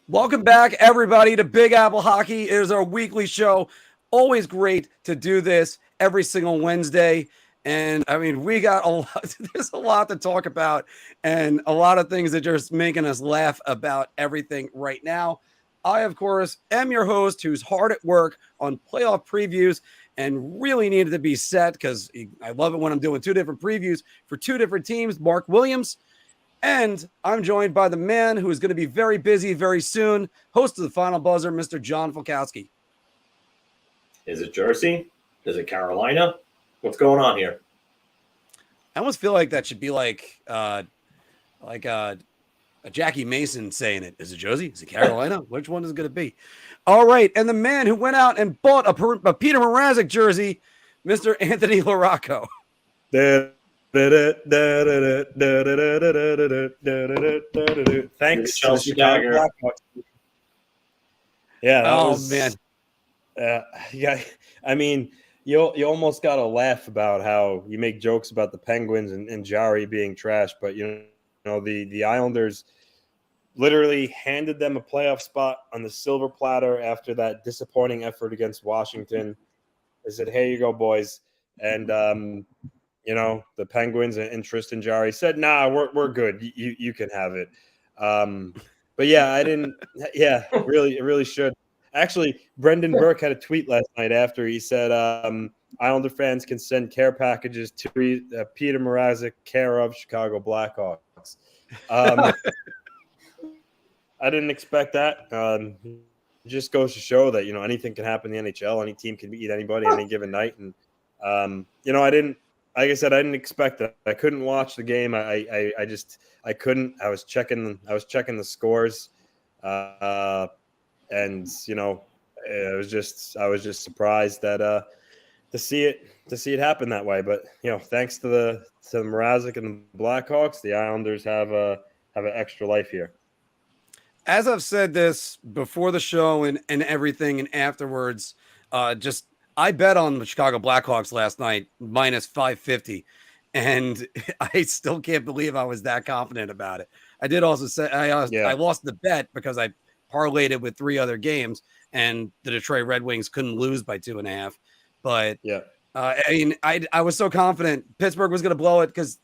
Welcome back, everybody, to Big Apple Hockey. It is our weekly show. Always great to do this every single Wednesday. And I mean, we got a lot, there's a lot to talk about and a lot of things that are just making us laugh about everything right now. I, of course, am your host who's hard at work on playoff previews and really needed to be set because I love it when I'm doing two different previews for two different teams, Marc Williams. And I'm joined by the man who is going to be very busy very soon, host of the Final Buzzer, Mr. John Falkowski. Is it Jersey? Is it Carolina? What's going on here? I almost feel like that should be like a Jackie Mason saying it. Is it Jersey? Is it Carolina? Which one is it going to be? All right. And the man who went out and bought a Peter Mrazek jersey, Mr. Anthony Larocco. Thanks, Chelsea Chicago Blackhawks. Yeah. Man. Yeah. I mean, you almost got to laugh about how you make jokes about the Penguins and Jari being trash, but you know the Islanders literally handed them a playoff spot on the silver platter after that disappointing effort against Washington. They said, "Here you go, boys," and the Penguins and Tristan Jari said, "Nah, we're good. You can have it." But yeah, I didn't. Yeah, it really should. Actually, Brendan Burke had a tweet last night after he said, "Islander fans can send care packages to Peter Mrazek, care of Chicago Blackhawks." I didn't expect that. It just goes to show that anything can happen in the NHL. Any team can beat anybody any given night, and I didn't. Like I said, I didn't expect that. I couldn't watch the game. I couldn't. I was checking the scores, and I was just surprised that to see it happen that way. But thanks to the Mrazek and the Blackhawks, the Islanders have an extra life here. As I've said this before the show and everything, and afterwards, I bet on the Chicago Blackhawks last night, minus 550, and I still can't believe I was that confident about it. I did also say I lost the bet because I parlayed it with three other games, and the Detroit Red Wings couldn't lose by 2.5. But I was so confident Pittsburgh was going to blow it because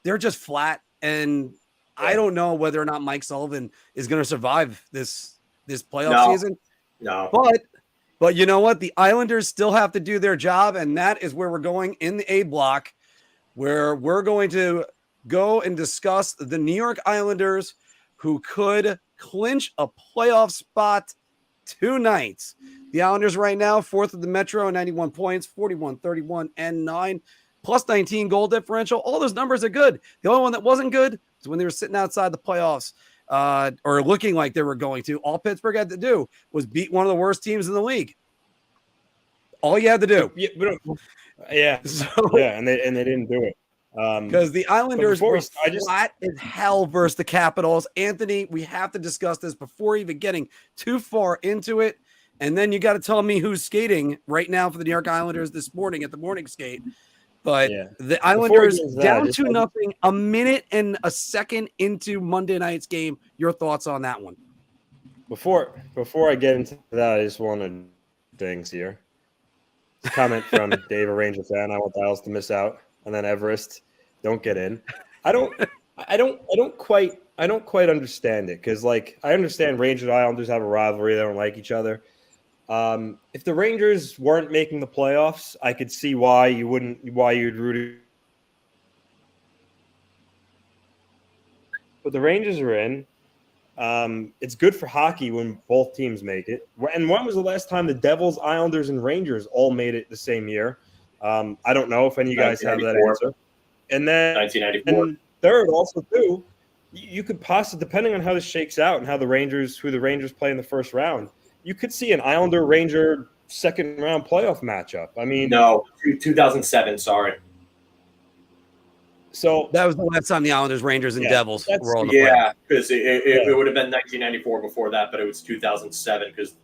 they're just flat, and I don't know whether or not Mike Sullivan is going to survive this playoff season. No, But you know what? The Islanders still have to do their job, and that is where we're going in the A block, where we're going to go and discuss the New York Islanders, who could clinch a playoff spot tonight. The Islanders right now, fourth of the Metro, 91 points, 41, 31, and 9, plus 19 goal differential. All those numbers are good. The only one that wasn't good is when they were sitting outside the playoffs. Or looking like they were going to. All Pittsburgh had to do was beat one of the worst teams in the league. All you had to do. And they didn't do it. Because the Islanders were flat as hell versus the Capitals. Anthony, we have to discuss this before even getting too far into it. And then you got to tell me who's skating right now for the New York Islanders this morning at the morning skate. But the Islanders down 2-0, a minute and a second into Monday night's game. Your thoughts on that one? Before I get into that, I just wanted things here. Comment from Dave, a Ranger fan. I want the Isles to miss out, and then Everest don't get in. I don't quite understand it because I understand Rangers and Islanders have a rivalry. They don't like each other. If the Rangers weren't making the playoffs, I could see why you'd root. But the Rangers are in. It's good for hockey when both teams make it. And when was the last time the Devils, Islanders, and Rangers all made it the same year? I don't know if any of you guys have that answer. And then 1994. And third, also too, you could possibly, depending on how this shakes out and who the Rangers play in the first round, you could see an Islander-Ranger second-round playoff matchup. I mean, no, 2007. Sorry. So that was the last time the Islanders, Rangers, and Devils were on the playoff. Yeah, because it would have been 1994 before that, but it was 2007 because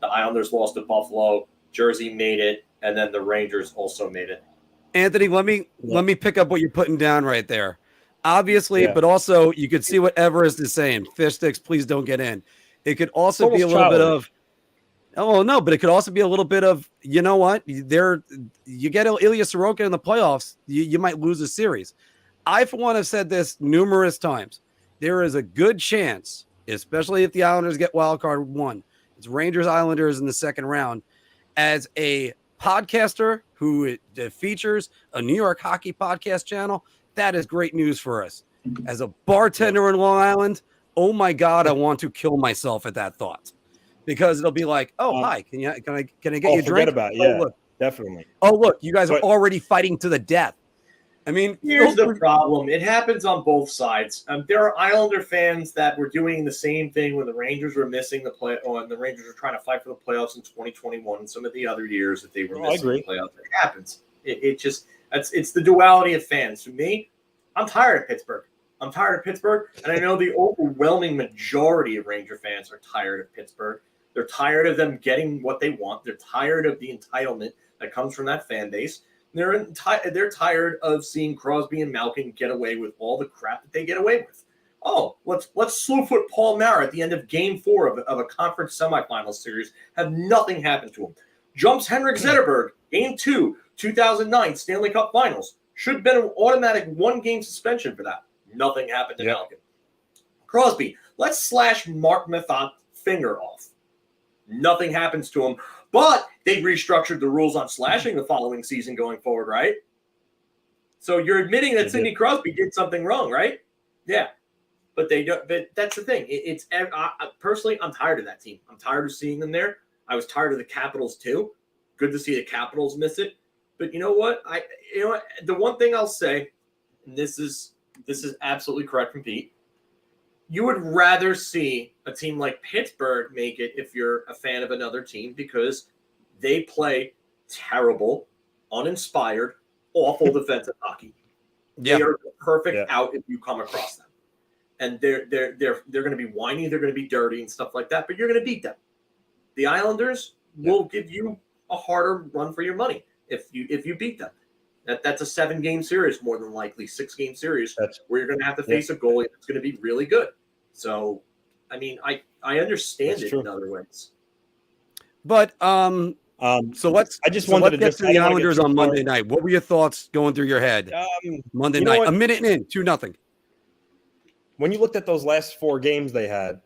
the Islanders lost to Buffalo, Jersey made it, and then the Rangers also made it. Anthony, let me pick up what you're putting down right there. Obviously, but also you could see what Everest is saying. Fish sticks, please don't get in. It could also be a little bit of, oh no, but it could also be a little bit of, you know what? You get Ilya Sorokin in the playoffs, you might lose a series. I, for one, have said this numerous times. There is a good chance, especially if the Islanders get wild card one, it's Rangers Islanders in the second round. As a podcaster who features a New York hockey podcast channel, that is great news for us. As a bartender in Long Island, oh my God, I want to kill myself at that thought, because it'll be like, oh, hi, can I get you a drink? Forget about it. Yeah, look, definitely. Oh, look, you guys are already fighting to the death. I mean, here's the problem. It happens on both sides. There are Islander fans that were doing the same thing when the Rangers were missing the play, and the Rangers were trying to fight for the playoffs in 2021 and some of the other years that they were missing the playoffs. It happens. It's the duality of fans. For me, I'm tired of Pittsburgh. And I know the overwhelming majority of Ranger fans are tired of Pittsburgh. They're tired of them getting what they want. They're tired of the entitlement that comes from that fan base. They're tired of seeing Crosby and Malkin get away with all the crap that they get away with. Oh, let's slow foot Paul Mara at the end of Game 4 of a conference semifinal series. Have nothing happen to him. Jumps Henrik Zetterberg, Game 2, 2009 Stanley Cup Finals. Should have been an automatic 1-game suspension for that. Nothing happened to Malkin. Crosby, let's slash Marc Methot's finger off. Nothing happens to him. But they restructured the rules on slashing the following season going forward, right? So you're admitting that Sidney Crosby did something wrong, right? Yeah. But they don't. But that's the thing. Personally, I'm tired of that team. I'm tired of seeing them there. I was tired of the Capitals too. Good to see the Capitals miss it. But you know what? The one thing I'll say, and this is absolutely correct from Pete. You would rather see a team like Pittsburgh make it if you're a fan of another team, because they play terrible, uninspired, awful defensive hockey. Yeah. They are the perfect out if you come across them. And they're going to be whiny, they're going to be dirty and stuff like that, but you're going to beat them. The Islanders will give you a harder run for your money if you beat them. That's a 7-game series, more than likely 6-game series, where you're going to have to face a goalie that's going to be really good. So, I mean, I understand in other ways. But so let's get to the Islanders on Monday night. What were your thoughts going through your head Monday night? A minute in, 2-0. When you looked at those last 4 games they had,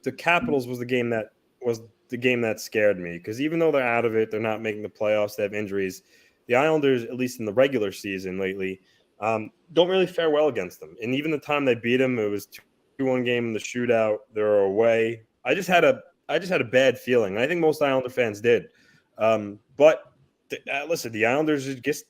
the Capitals was the game that scared me, because even though they're out of it, they're not making the playoffs, they have injuries. The Islanders, at least in the regular season lately, don't really fare well against them. And even the time they beat them, it was 2-1 game in the shootout. They're away. I just had a bad feeling. I think most Islander fans did. But listen, the Islanders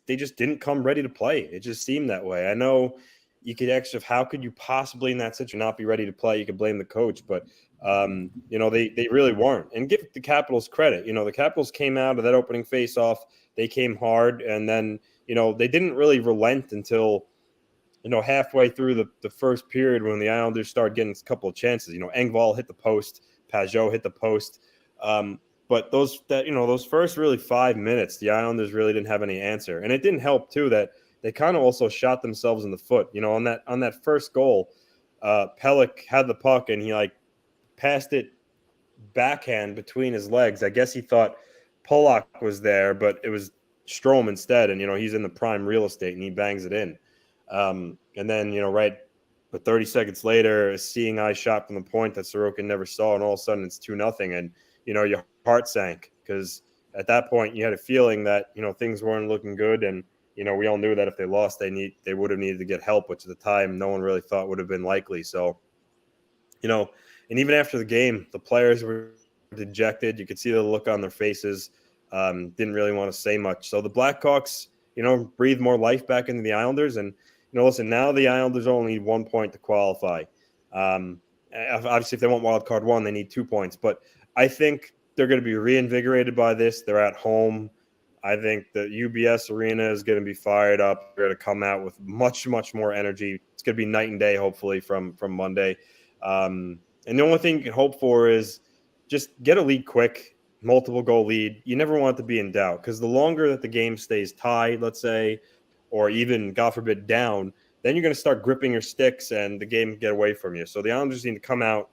they just didn't come ready to play. It just seemed that way. I know you could actually, how could you possibly in that situation not be ready to play? You could blame the coach, but they really weren't. And give the Capitals credit. The Capitals came out of that opening face-off. They came hard, and then they didn't really relent until halfway through the first period, when the Islanders started getting a couple of chances. Engvall hit the post, Pajot hit the post. But those first really 5 minutes, the Islanders really didn't have any answer. And it didn't help too that they kind of also shot themselves in the foot. On that first goal, Pelech had the puck and he passed it backhand between his legs. I guess he thought Polak was there, but it was Strome instead. And he's in the prime real estate and he bangs it in. And then, but 30 seconds later, a seeing eye shot from the point that Sorokin never saw, and all of a sudden it's 2-0. And, your heart sank, because at that point you had a feeling that, things weren't looking good. And, we all knew that if they lost, they would have needed to get help, which at the time no one really thought would have been likely. So, and even after the game, the players were dejected. You could see the look on their faces. Didn't really want to say much. So the Blackhawks, breathe more life back into the Islanders. And, listen, now the Islanders only need 1 point to qualify. Obviously, if they want wild card 1, they need 2 points. But I think they're going to be reinvigorated by this. They're at home. I think the UBS Arena is going to be fired up. They're going to come out with much, much more energy. It's going to be night and day, hopefully, from Monday. And the only thing you can hope for is just get a lead quick, multiple goal lead. You never want it to be in doubt, because the longer that the game stays tied, let's say, or even, God forbid, down, then you're going to start gripping your sticks and the game can get away from you. So the Islanders need to come out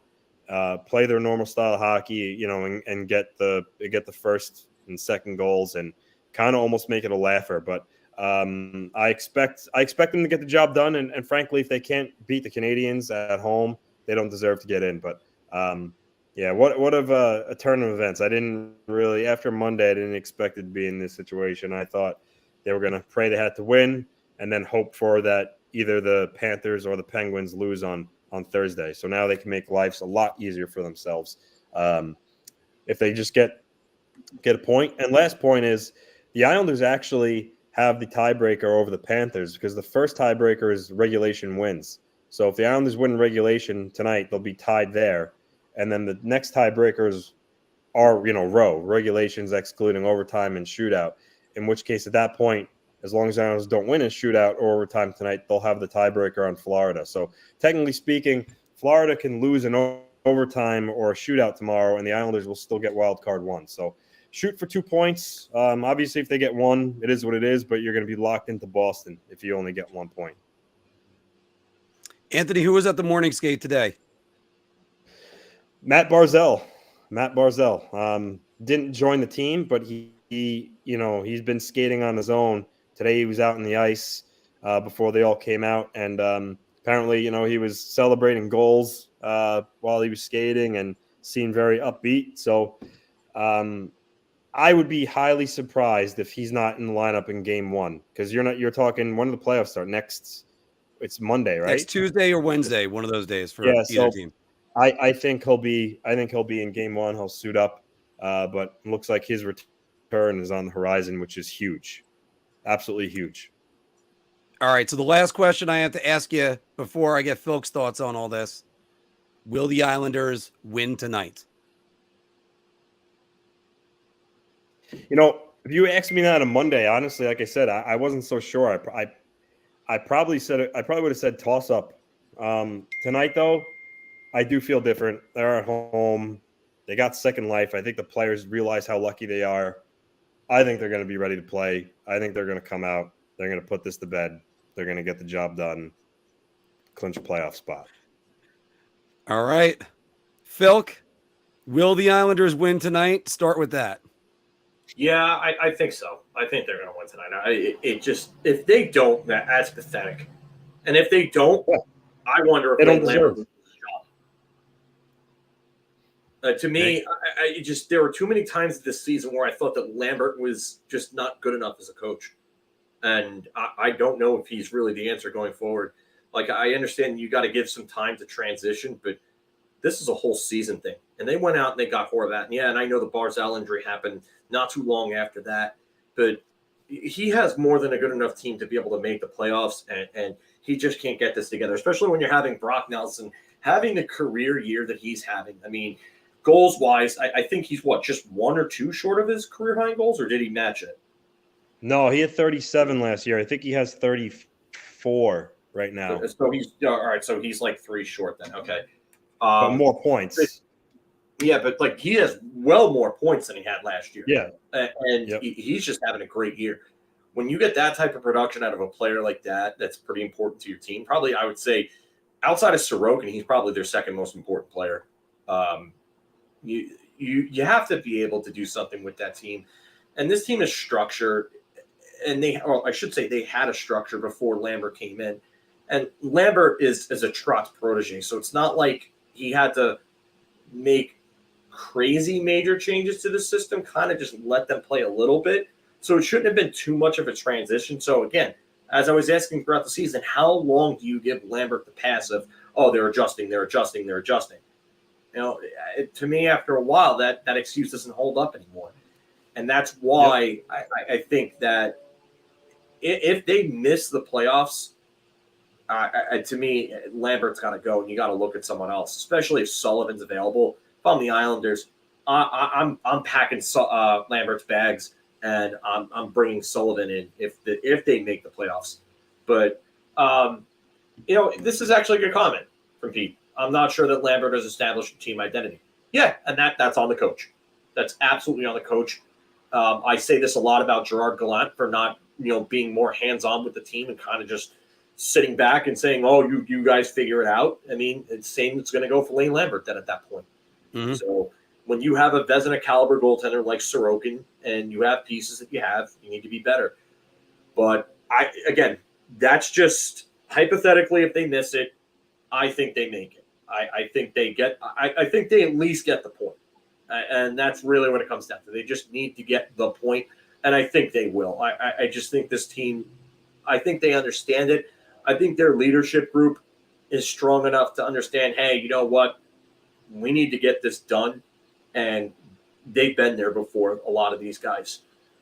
play their normal style of hockey, and get the first and second goals and kind of almost make it a laugher. But I expect them to get the job done. And frankly, if they can't beat the Canadiens at home, they don't deserve to get in. But what of a turn of events? I didn't really, after Monday, I didn't expect it to be in this situation. I thought they were going to pray they had to win and then hope for that either the Panthers or the Penguins lose on Thursday. So now they can make lives a lot easier for themselves if they just get a point. And last point is the Islanders actually have the tiebreaker over the Panthers because the first tiebreaker is regulation wins. So if the Islanders win regulation tonight, they'll be tied there. And then the next tiebreakers are, row, regulations excluding overtime and shootout, in which case at that point, as long as the Islanders don't win a shootout or overtime tonight, they'll have the tiebreaker on Florida. So technically speaking, Florida can lose an overtime or a shootout tomorrow, and the Islanders will still get wild card 1. So shoot for 2 points. Obviously, if they get 1, it is what it is, but you're going to be locked into Boston if you only get 1 point. Anthony, who was at the morning skate today? Matt Barzell. Didn't join the team, but he's been skating on his own. Today he was out on the ice before they all came out, and apparently, he was celebrating goals while he was skating and seemed very upbeat. So I would be highly surprised if he's not in the lineup in game 1 because you're talking when do the playoffs start next? It's Monday, right? Next Tuesday or Wednesday, one of those days for either team. I think he'll be in game 1. He'll suit up, but it looks like his return is on the horizon, which is huge, absolutely huge. All right, so the last question I have to ask you before I get Phil's thoughts on all this: will the Islanders win tonight? If you asked me that on Monday, honestly, like I said, I wasn't so sure. I probably would have said toss up. Tonight, though, I do feel different. They're at home. They got second life. I think the players realize how lucky they are. I think they're going to be ready to play. I think they're going to come out. They're going to put this to bed. They're going to get the job done. Clinch a playoff spot. All right. Phil, will the Islanders win tonight? Start with that. Yeah, I think so. I think they're going to win tonight. If they don't, that's pathetic. And if they don't, I wonder if Lambert loses his job. To me, there were too many times this season where I thought that Lambert was just not good enough as a coach. And I don't know if he's really the answer going forward. Like, I understand you got to give some time to transition, but this is a whole season thing. And they went out and they got Horvat. And I know the Barzell injury happened not too long after that. But he has more than a good enough team to be able to make the playoffs. And he just can't get this together, especially when you're having Brock Nelson having the career year that he's having. I mean, goals-wise, I think he's, just 1 or 2 short of his career-high goals, or did he match it? No, he had 37 last year. I think he has 34 right now. So he's all right. So he's like 3 short then. Okay. But more points. But he has well more points than he had last year. Yeah. And he's just having a great year. When you get that type of production out of a player like that, that's pretty important to your team. Probably, I would say, outside of Sorokin, he's probably their second most important player. You have to be able to do something with that team. And this team is structured. And they had a structure before Lambert came in. And Lambert is a Trotz protege, so it's not like he had to make crazy major changes to the system, kind of just let them play a little bit. So it shouldn't have been too much of a transition. So again, as I was asking throughout the season, how long do you give Lambert the pass of, they're adjusting? To me, after a while, that excuse doesn't hold up anymore. And that's why I think that if they miss the playoffs, to me, Lambert's got to go, and you got to look at someone else, especially if Sullivan's available. If I'm the Islanders, I'm packing Lambert's bags, and I'm bringing Sullivan in if they make the playoffs. But this is actually a good comment from Pete. I'm not sure that Lambert has established a team identity. Yeah, and that's on the coach. That's absolutely on the coach. I say this a lot about Gerard Gallant for not being more hands-on with the team and kind of just sitting back and saying, "Oh, you guys figure it out." I mean, it's same. It's going to go for Lane Lambert then at that point. Mm-hmm. So when you have a Vezina caliber goaltender like Sorokin and you have pieces that you need to be better. But that's just hypothetically, if they miss it, I think they make it. I think they at least get the point. And that's really what it comes down to. They just need to get the point, and I think they will. I just think this team, I think they understand it. I think their leadership group is strong enough to understand, hey, you know what? We need to get this done. And they've been there before, a lot of these guys.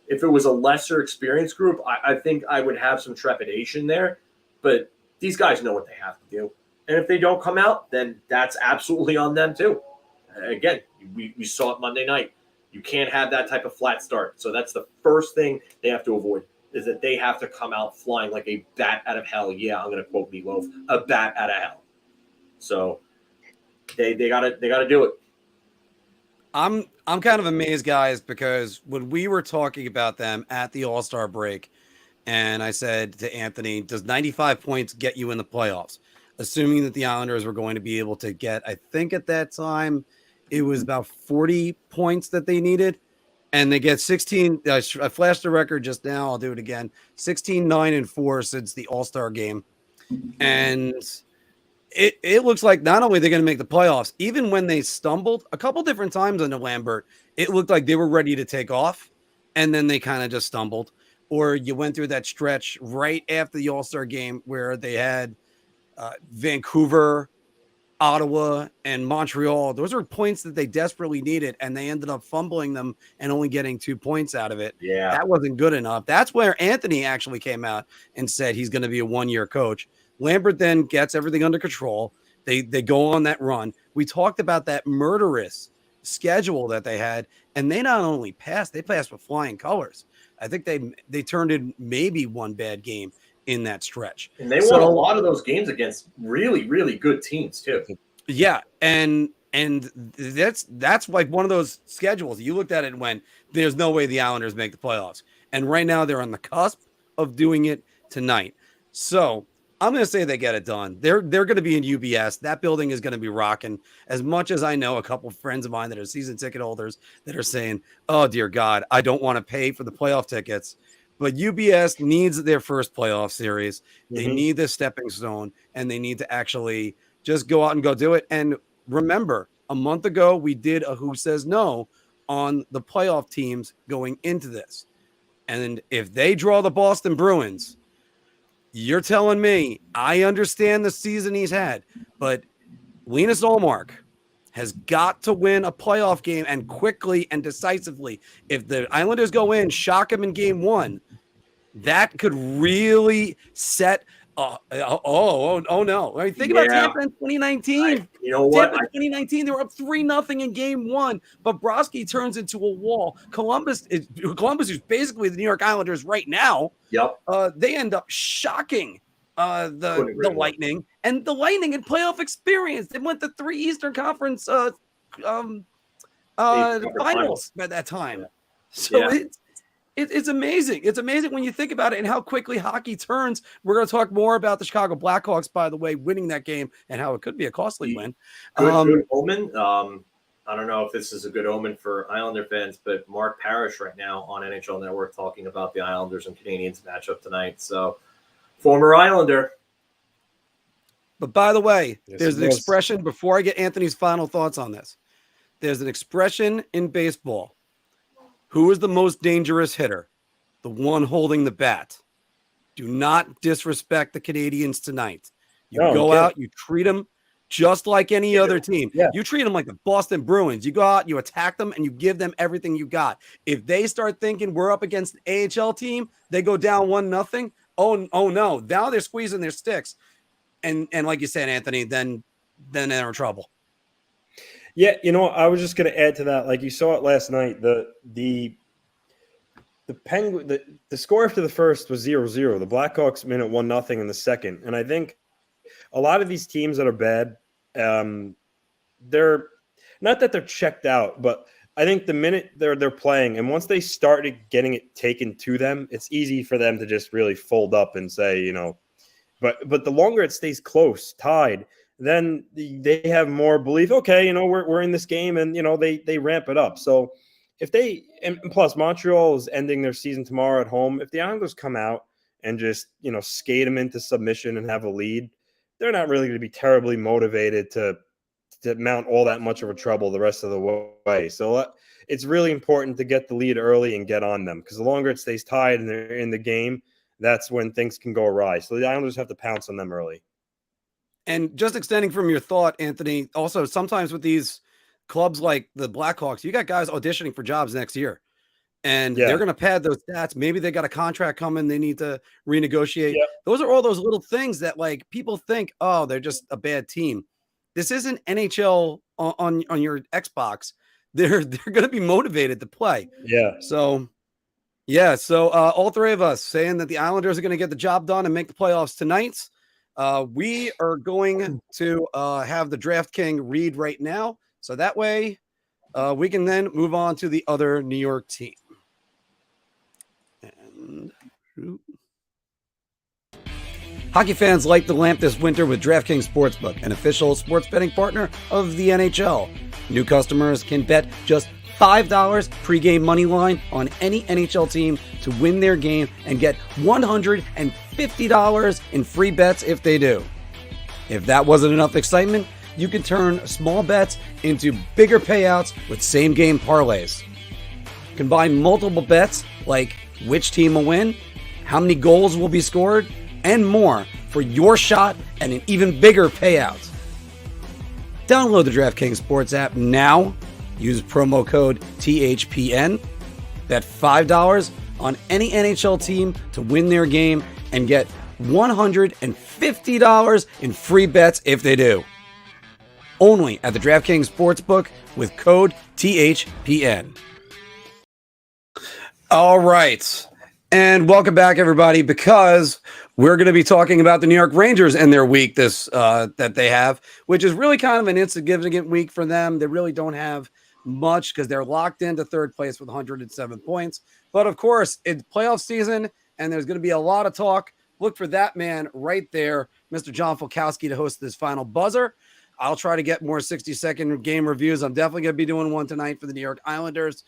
If it was a lesser experienced group, I think I would have some trepidation there. But these guys know what they have to do. And if they don't come out, then that's absolutely on them too. Again, we saw it Monday night. You can't have that type of flat start. So that's the first thing they have to avoid, is that they have to come out flying like a bat out of hell. Yeah, I'm going to quote Meatloaf, a bat out of hell. So they gotta do it. I'm kind of amazed, guys, because when we were talking about them at the All-Star break, and I said to Anthony, does 95 points get you in the playoffs? Assuming that the Islanders were going to be able to get, I think at that time, it was about 40 points that they needed. And they get 16. I flashed the record just now. I'll do it again. 16, 9, and 4 since the All-Star game. And it looks like not only they're going to make the playoffs, even when they stumbled a couple different times under Lambert, it looked like they were ready to take off, and then they kind of just stumbled. Or you went through that stretch right after the All-Star game where they had Vancouver, Ottawa, and Montreal. Those are points that they desperately needed, and they ended up fumbling them and only getting 2 points out of it. Yeah, that wasn't good enough. That's where Anthony actually came out and said he's going to be a one-year coach. Lambert then gets everything under control. They go on that run. We talked about that murderous schedule that they had, and they not only passed, they passed with flying colors. I think they turned in maybe one bad game in that stretch. And they won a lot of those games against really, really good teams too. Yeah, and that's like one of those schedules. You looked at it and went, there's no way the Islanders make the playoffs. And right now they're on the cusp of doing it tonight. So I'm going to say they get it done. They're going to be in UBS. That building is going to be rocking. As much as I know a couple of friends of mine that are season ticket holders that are saying, oh, dear God, I don't want to pay for the playoff tickets. But UBS needs their first playoff series. They need this stepping stone, and they need to actually just go out and go do it. And remember, a month ago, we did a Who Says No on the playoff teams going into this. And if they draw the Boston Bruins, you're telling me, I understand the season he's had, but Linus Ullmark has got to win a playoff game, and quickly and decisively. If the Islanders go in, shock them in game one, that could really set no. I mean, think about Tampa in 2019. You know what? Tampa in 2019, they were up 3-0 in game one, but Bobrovsky turns into a wall. Columbus, who's basically the New York Islanders right now. Yep. They end up shocking the Lightning, and the Lightning in playoff experience. They went to 3 Eastern Conference finals by that time. Yeah. So it's amazing. It's amazing when you think about it and how quickly hockey turns. We're going to talk more about the Chicago Blackhawks, by the way, winning that game and how it could be a costly win. Good omen. I don't know if this is a good omen for Islander fans, but Marc Parrish right now on NHL Network talking about the Islanders and Canadiens matchup tonight. So, former Islander. But by the way, there's an expression, before I get Anthony's final thoughts on this, there's an expression in baseball. Who is the most dangerous hitter? The one holding the bat. Do not disrespect the Canadiens tonight. You go out, you treat them just like any other team. Yeah. You treat them like the Boston Bruins. You go out, you attack them, and you give them everything you got. If they start thinking we're up against an AHL team, they go down 1-0. Oh no. Now they're squeezing their sticks. And like you said, Anthony, then they're in trouble. Yeah, I was just going to add to that. Like you saw it last night, the Penguin, the score after the first was 0-0. The Blackhawks win at 1-0 in the second. And I think a lot of these teams that are bad, they're not that they're checked out, but I think the minute they're playing, and once they started getting it taken to them, it's easy for them to just really fold up and say, But the longer it stays close, tied, then they have more belief. Okay, we're in this game, and they ramp it up. So if they and plus Montreal is ending their season tomorrow at home. If the Islanders come out and just skate them into submission and have a lead, they're not really going to be terribly motivated to mount all that much of a trouble the rest of the way. So it's really important to get the lead early and get on them, because the longer it stays tied and they're in the game, that's when things can go awry. So the Islanders have to pounce on them early. And just extending from your thought, Anthony, also sometimes with these clubs like the Blackhawks, you got guys auditioning for jobs next year, and they're going to pad those stats. Maybe they got a contract coming. They need to renegotiate. Yep. Those are all those little things that like people think, oh, they're just a bad team. This isn't NHL on your Xbox. They're going to be motivated to play. Yeah. So all three of us saying that the Islanders are going to get the job done and make the playoffs tonight. We are going to have the DraftKings read right now, so that way we can then move on to the other New York team. And hockey fans light the lamp this winter with DraftKings Sportsbook, an official sports betting partner of the NHL. New customers can bet just $5 pregame money line on any NHL team to win their game and get $150 in free bets if they do. If that wasn't enough excitement, you can turn small bets into bigger payouts with same-game parlays. Combine multiple bets like which team will win, how many goals will be scored, and more for your shot and an even bigger payout. Download the DraftKings Sports app now. Use promo code THPN. Bet $5 on any NHL team to win their game and get $150 in free bets if they do. Only at the DraftKings Sportsbook with code THPN. All right. And welcome back, everybody, because we're going to be talking about the New York Rangers and their week that they have, which is really kind of an insignificant week for them. They really don't have much because they're locked into third place with 107 points. But of course, it's playoff season, and there's going to be a lot of talk. Look for that man right there, Mr. John Fulkowski, to host this final buzzer. I'll try to get more 60-second game reviews. I'm definitely going to be doing one tonight for the New York Islanders.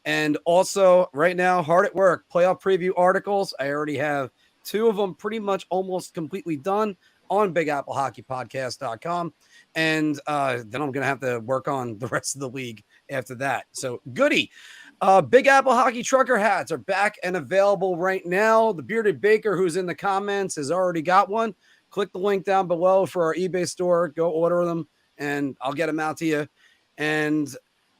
And also, right now, hard at work, playoff preview articles. I already have 2 of them pretty much almost completely done on BigAppleHockeyPodcast.com. And then I'm going to have to work on the rest of the league after that. So, goody. Big Apple Hockey Trucker hats are back and available right now. The Bearded Baker, who's in the comments, has already got one. Click the link down below for our eBay store. Go order them, and I'll get them out to you. And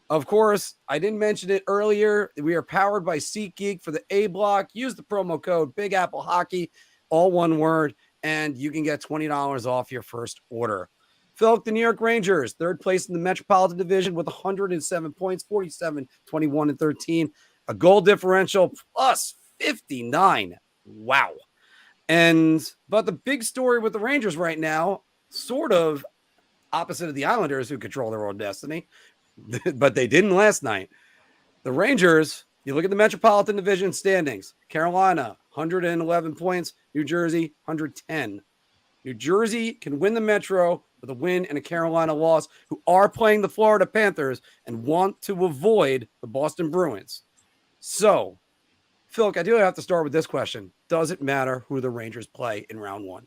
of course, I didn't mention it earlier. We are powered by SeatGeek for the A block. Use the promo code Big Apple Hockey, all one word, and you can get $20 off your first order. Phil, the New York Rangers, third place in the Metropolitan Division with 107 points, 47, 21, and 13. A goal differential plus 59. Wow. But the big story with the Rangers right now, sort of opposite of the Islanders, who control their own destiny, but they didn't last night. The Rangers, you look at the Metropolitan Division standings. Carolina, 111 points. New Jersey, 110. New Jersey can win the Metro with a win and a Carolina loss, who are playing the Florida Panthers and want to avoid the Boston Bruins. So, Phil, I do have to start with this question. Does it matter who the Rangers play in round 1?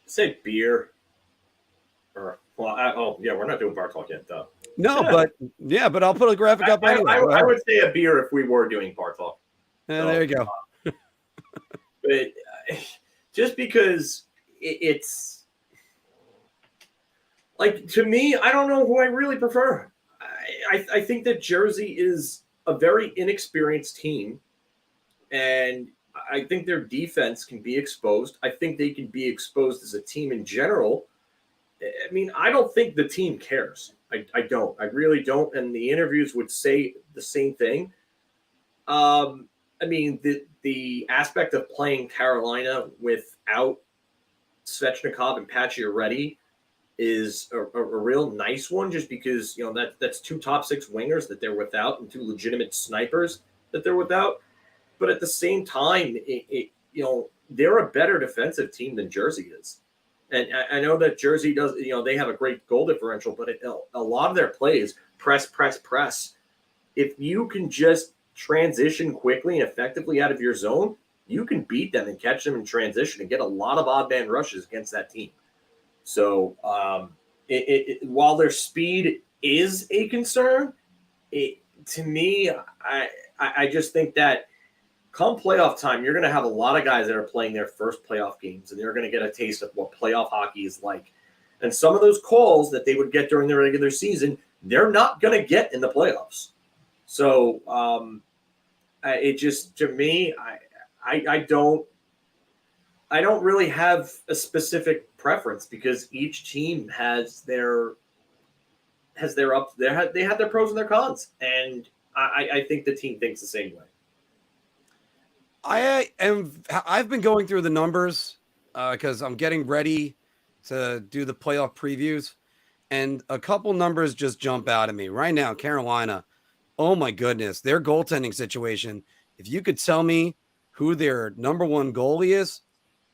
Say beer. Or, we're not doing bar talk yet, though. No, but I'll put a graphic up anyway. I would say a beer if we were doing bar talk. There you go. But just because it's like, to me, I don't know who I really prefer. I think that Jersey is a very inexperienced team, and I think their defense can be exposed. I think they can be exposed as a team in general. I mean, I don't think the team cares. I don't. I really don't. And the interviews would say the same thing. I mean, the aspect of playing Carolina without Svechnikov and Pacioretty is a real nice one, just because, you know, that's 2 top 6 wingers that they're without and 2 legitimate snipers that they're without. But at the same time, they're a better defensive team than Jersey is. And I know that Jersey does, they have a great goal differential, but a lot of their plays, press. If you can just transition quickly and effectively out of your zone, you can beat them and catch them in transition and get a lot of odd man rushes against that team. So while their speed is a concern, to me, I just think that come playoff time, you're going to have a lot of guys that are playing their first playoff games, and they're going to get a taste of what playoff hockey is like. And some of those calls that they would get during the regular season, they're not going to get in the playoffs. So it just, to me, I don't really have a specific preference because each team has their they have their pros and their cons, and I think the team thinks the same way. I've been going through the numbers because I'm getting ready to do the playoff previews, and a couple numbers just jump out at me right now. Carolina, oh my goodness, their goaltending situation. If you could tell me who their number one goalie is,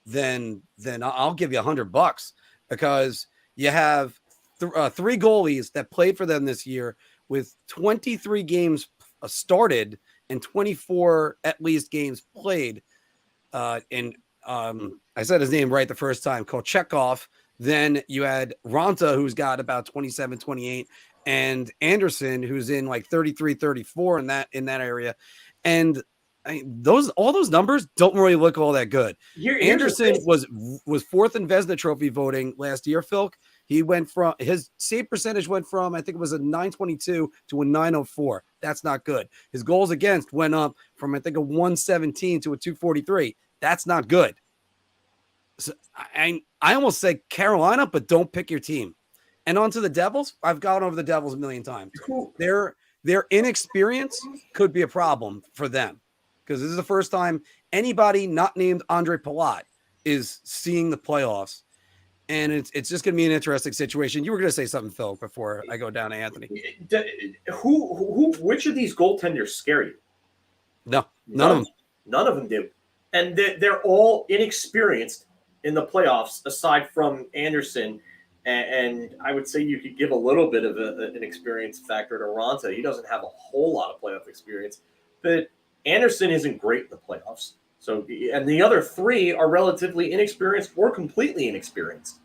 then I'll give you $100 because you have three goalies that played for them this year with 23 games started and 24 at least games played. And I said his name right the first time, Kochetkov. Then you had Ranta, who's got about 27, 28, and Anderson, who's in like 33, 34 in that area. And all those numbers don't really look all that good. Anderson was fourth in Vezina Trophy voting last year, Phil. He went from his save percentage went from, I think it was a 922 to a 904. That's not good. His goals against went up from, I think, a 117 to a 243. That's not good. So I almost say Carolina, but don't pick your team. And on to the Devils. I've gone over the Devils a million times. Their inexperience could be a problem for them because this is the first time anybody not named Andre Palat is seeing the playoffs. And it's just going to be an interesting situation. You were going to say something, Phil, before I go down to Anthony. Which of these goaltenders scare you? No, none of them. None of them do. And they're all inexperienced in the playoffs, aside from Anderson. And I would say you could give a little bit of an experience factor to Ranta. He doesn't have a whole lot of playoff experience. But Anderson isn't great in the playoffs. So, and the other three are relatively inexperienced or completely inexperienced.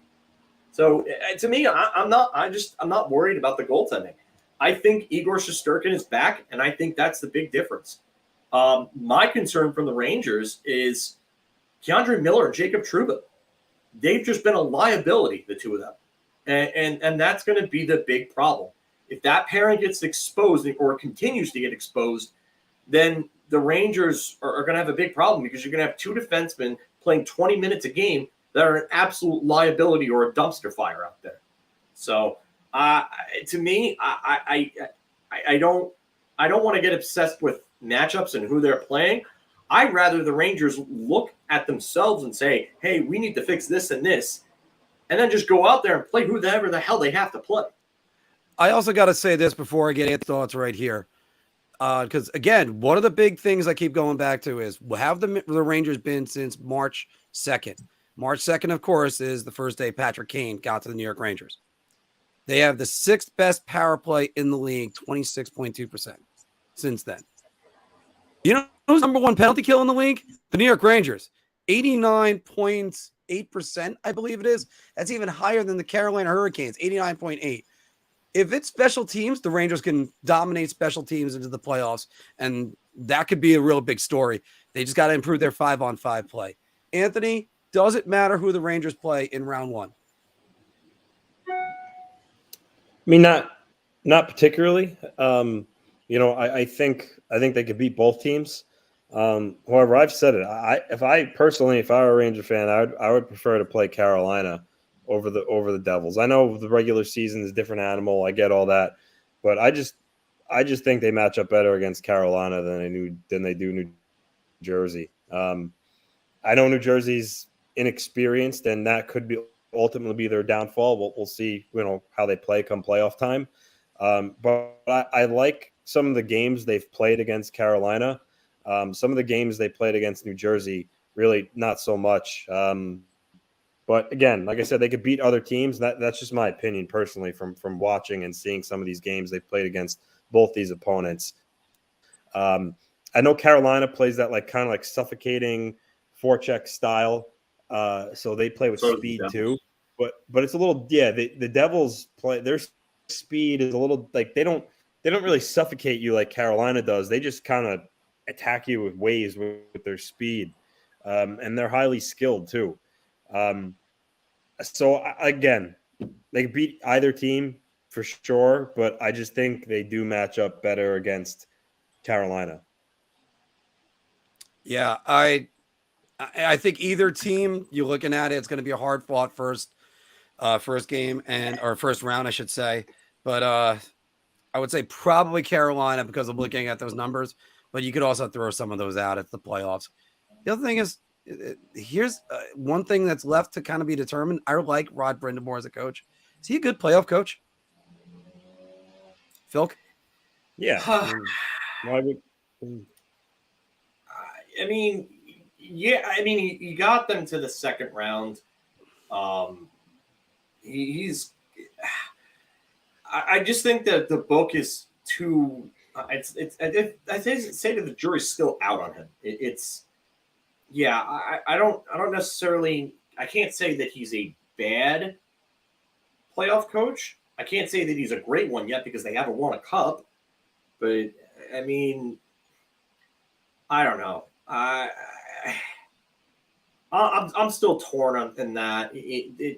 So, to me, I'm not worried about the goaltending. I think Igor Shesterkin is back, and I think that's the big difference. My concern from the Rangers is Keandre Miller and Jacob Trouba. They've just been a liability, the two of them, and that's going to be the big problem. If that pairing gets exposed or continues to get exposed, then the Rangers are going to have a big problem because you're going to have two defensemen playing 20 minutes a game that are an absolute liability or a dumpster fire out there. So, to me, I don't want to get obsessed with matchups and who they're playing. I'd rather the Rangers look at themselves and say, hey, we need to fix this and this, and then just go out there and play whoever the hell they have to play. I also got to say this before I get Anthony's thoughts right here. Because, again, one of the big things I keep going back to is how have the Rangers been since March 2nd? March 2nd, of course, is the first day Patrick Kane got to the New York Rangers. They have the sixth best power play in the league, 26.2% since then. You know who's number one penalty kill in the league? The New York Rangers, 89.8%, I believe it is. That's even higher than the Carolina Hurricanes, 89.8%. If it's special teams, the Rangers can dominate special teams into the playoffs, and that could be a real big story. They just got to improve their 5-on-5 play. Anthony, does it matter who the Rangers play in round one? I mean, not particularly. I think they could beat both teams. However, I've said it. If I were a Ranger fan, I would prefer to play Carolina over the Devils. I know the regular season is a different animal. I get all that, but I just think they match up better against Carolina than they do New Jersey. I know New Jersey's inexperienced, and that could be ultimately be their downfall. We'll see, how they play come playoff time. But I like some of the games they've played against Carolina. Some of the games they played against New Jersey, really not so much. But again, like I said, they could beat other teams. That's just my opinion personally from watching and seeing some of these games they've played against both these opponents. I know Carolina plays that like kind of like suffocating forecheck style. So they play with speed too. But it's a little the Devils play, their speed is a little like they don't really suffocate you like Carolina does. They just kind of attack you with waves with their speed. And they're highly skilled too. So again, they can beat either team for sure, but I just think they do match up better against Carolina. Yeah, I think either team you're looking at it's going to be a hard fought first game or first round, I should say. But I would say probably Carolina because I'm looking at those numbers. But you could also throw some of those out at the playoffs. The other thing is, here's one thing that's left to kind of be determined. I like Rod Brindamore as a coach. Is he a good playoff coach? Phil? Yeah. I mean, he got them to the second round. I just think that the book is too. I say that the jury's still out on him. I don't necessarily. I can't say that he's a bad playoff coach. I can't say that he's a great one yet because they haven't won a cup. But I mean, I don't know. I'm still torn in that.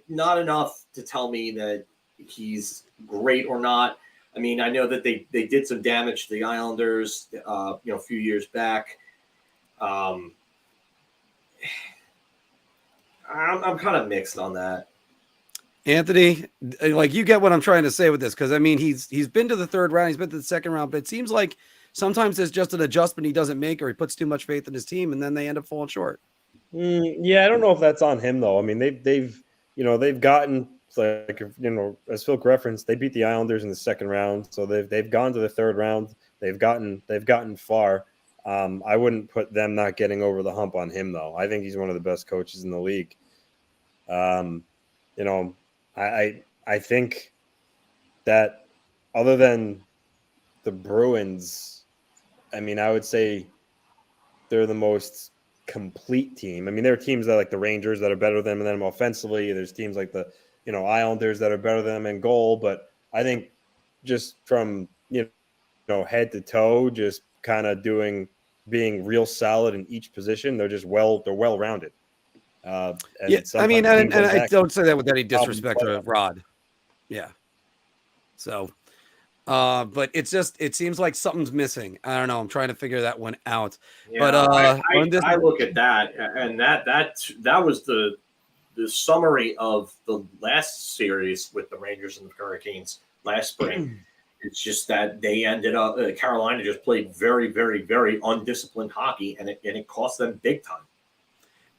Not enough to tell me that he's great or not. I mean, I know that they did some damage to the Islanders, a few years back. I'm kind of mixed on that. Anthony, like you get what I'm trying to say with this, because I mean he's been to the third round, he's been to the second round, but it seems like sometimes there's just an adjustment he doesn't make, or he puts too much faith in his team, and then they end up falling short. Yeah, I don't know if that's on him though. I mean, they've gotten like as Phil referenced, they beat the Islanders in the second round, so they've gone to the third round. They've gotten far. I wouldn't put them not getting over the hump on him though. I think he's one of the best coaches in the league. I think that other than the Bruins, I mean, I would say they're the most complete team. I mean, there are teams that like the Rangers that are better than them offensively. There's teams like the Islanders that are better than them in goal. But I think just from head to toe, just kind of being real solid in each position, they're well rounded. I mean, and I don't say that with any disrespect to Rod. Yeah. So, but it seems like something's missing. I don't know. I'm trying to figure that one out. Yeah, but I look at that, and that was the summary of the last series with the Rangers and the Hurricanes last spring. It's just that they ended up Carolina just played very, very, very undisciplined hockey, and it cost them big time.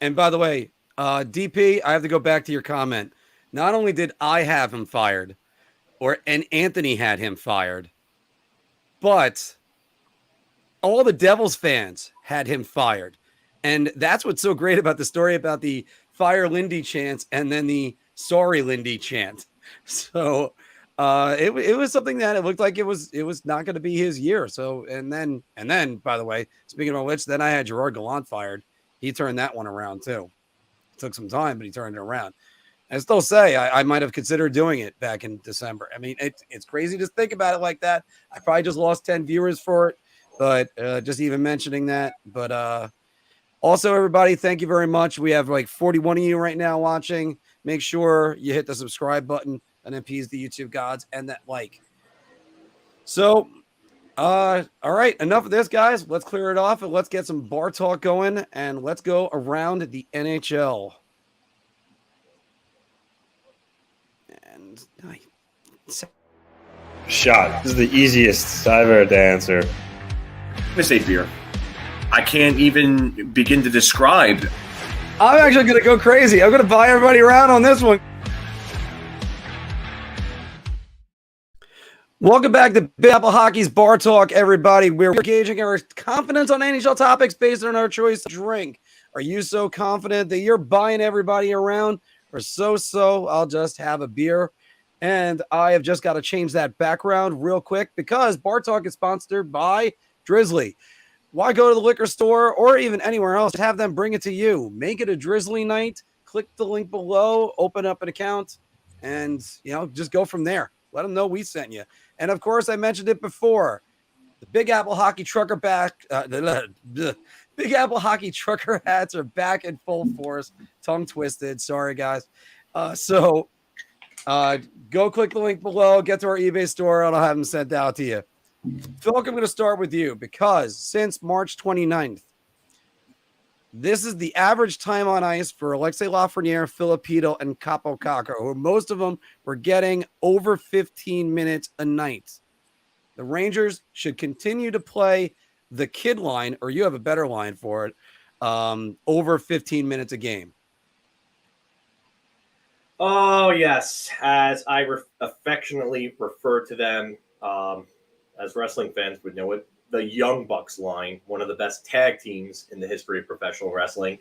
And by the way, DP, I have to go back to your comment. Not only did I have him fired, and Anthony had him fired, but all the Devils fans had him fired. And that's what's so great about the story about the fire Lindy chant and then the sorry Lindy chant. So it was something that it looked like it was not going to be his year. So and then by the way, speaking of which, then I had Gerard Gallant fired. He turned that one around too. It took some time, but he turned it around. I still say I might have considered doing it back in December. I mean, it's crazy to think about it like that. I probably just lost 10 viewers for it, but just even mentioning that. But also, everybody, thank you very much. We have like 41 of you right now watching. Make sure you hit the subscribe button and appease the YouTube gods and that like. So, all right, enough of this, guys. Let's clear it off and let's get some bar talk going and let's go around the NHL. And shot. This is the easiest I've ever to answer. I'm gonna say beer. I can't even begin to describe. I'm actually gonna go crazy. I'm gonna buy everybody around on this one. Welcome back to Big Apple Hockey's Bar Talk, everybody. We're gauging our confidence on NHL topics based on our choice of drink. Are you so confident that you're buying everybody around? Or so, I'll just have a beer. And I have just got to change that background real quick because Bar Talk is sponsored by Drizly. Why go to the liquor store or even anywhere else? Have them bring it to you. Make it a Drizly night. Click the link below, open up an account, and just go from there. Let them know we sent you. And of course, I mentioned it before. The Big Apple Hockey Trucker Big Apple Hockey Trucker hats are back in full force. Tongue twisted. Sorry, guys. So go click the link below. Get to our eBay store, and I'll have them sent out to you. Phil, I'm going to start with you because since March 29th, this is the average time on ice for Alexei Lafreniere, Filipino, and Capo Caco, who most of them were getting over 15 minutes a night. The Rangers should continue to play the kid line, or you have a better line for it, over 15 minutes a game. Oh, yes. As I affectionately refer to them, as wrestling fans would know it, the Young Bucks line, one of the best tag teams in the history of professional wrestling.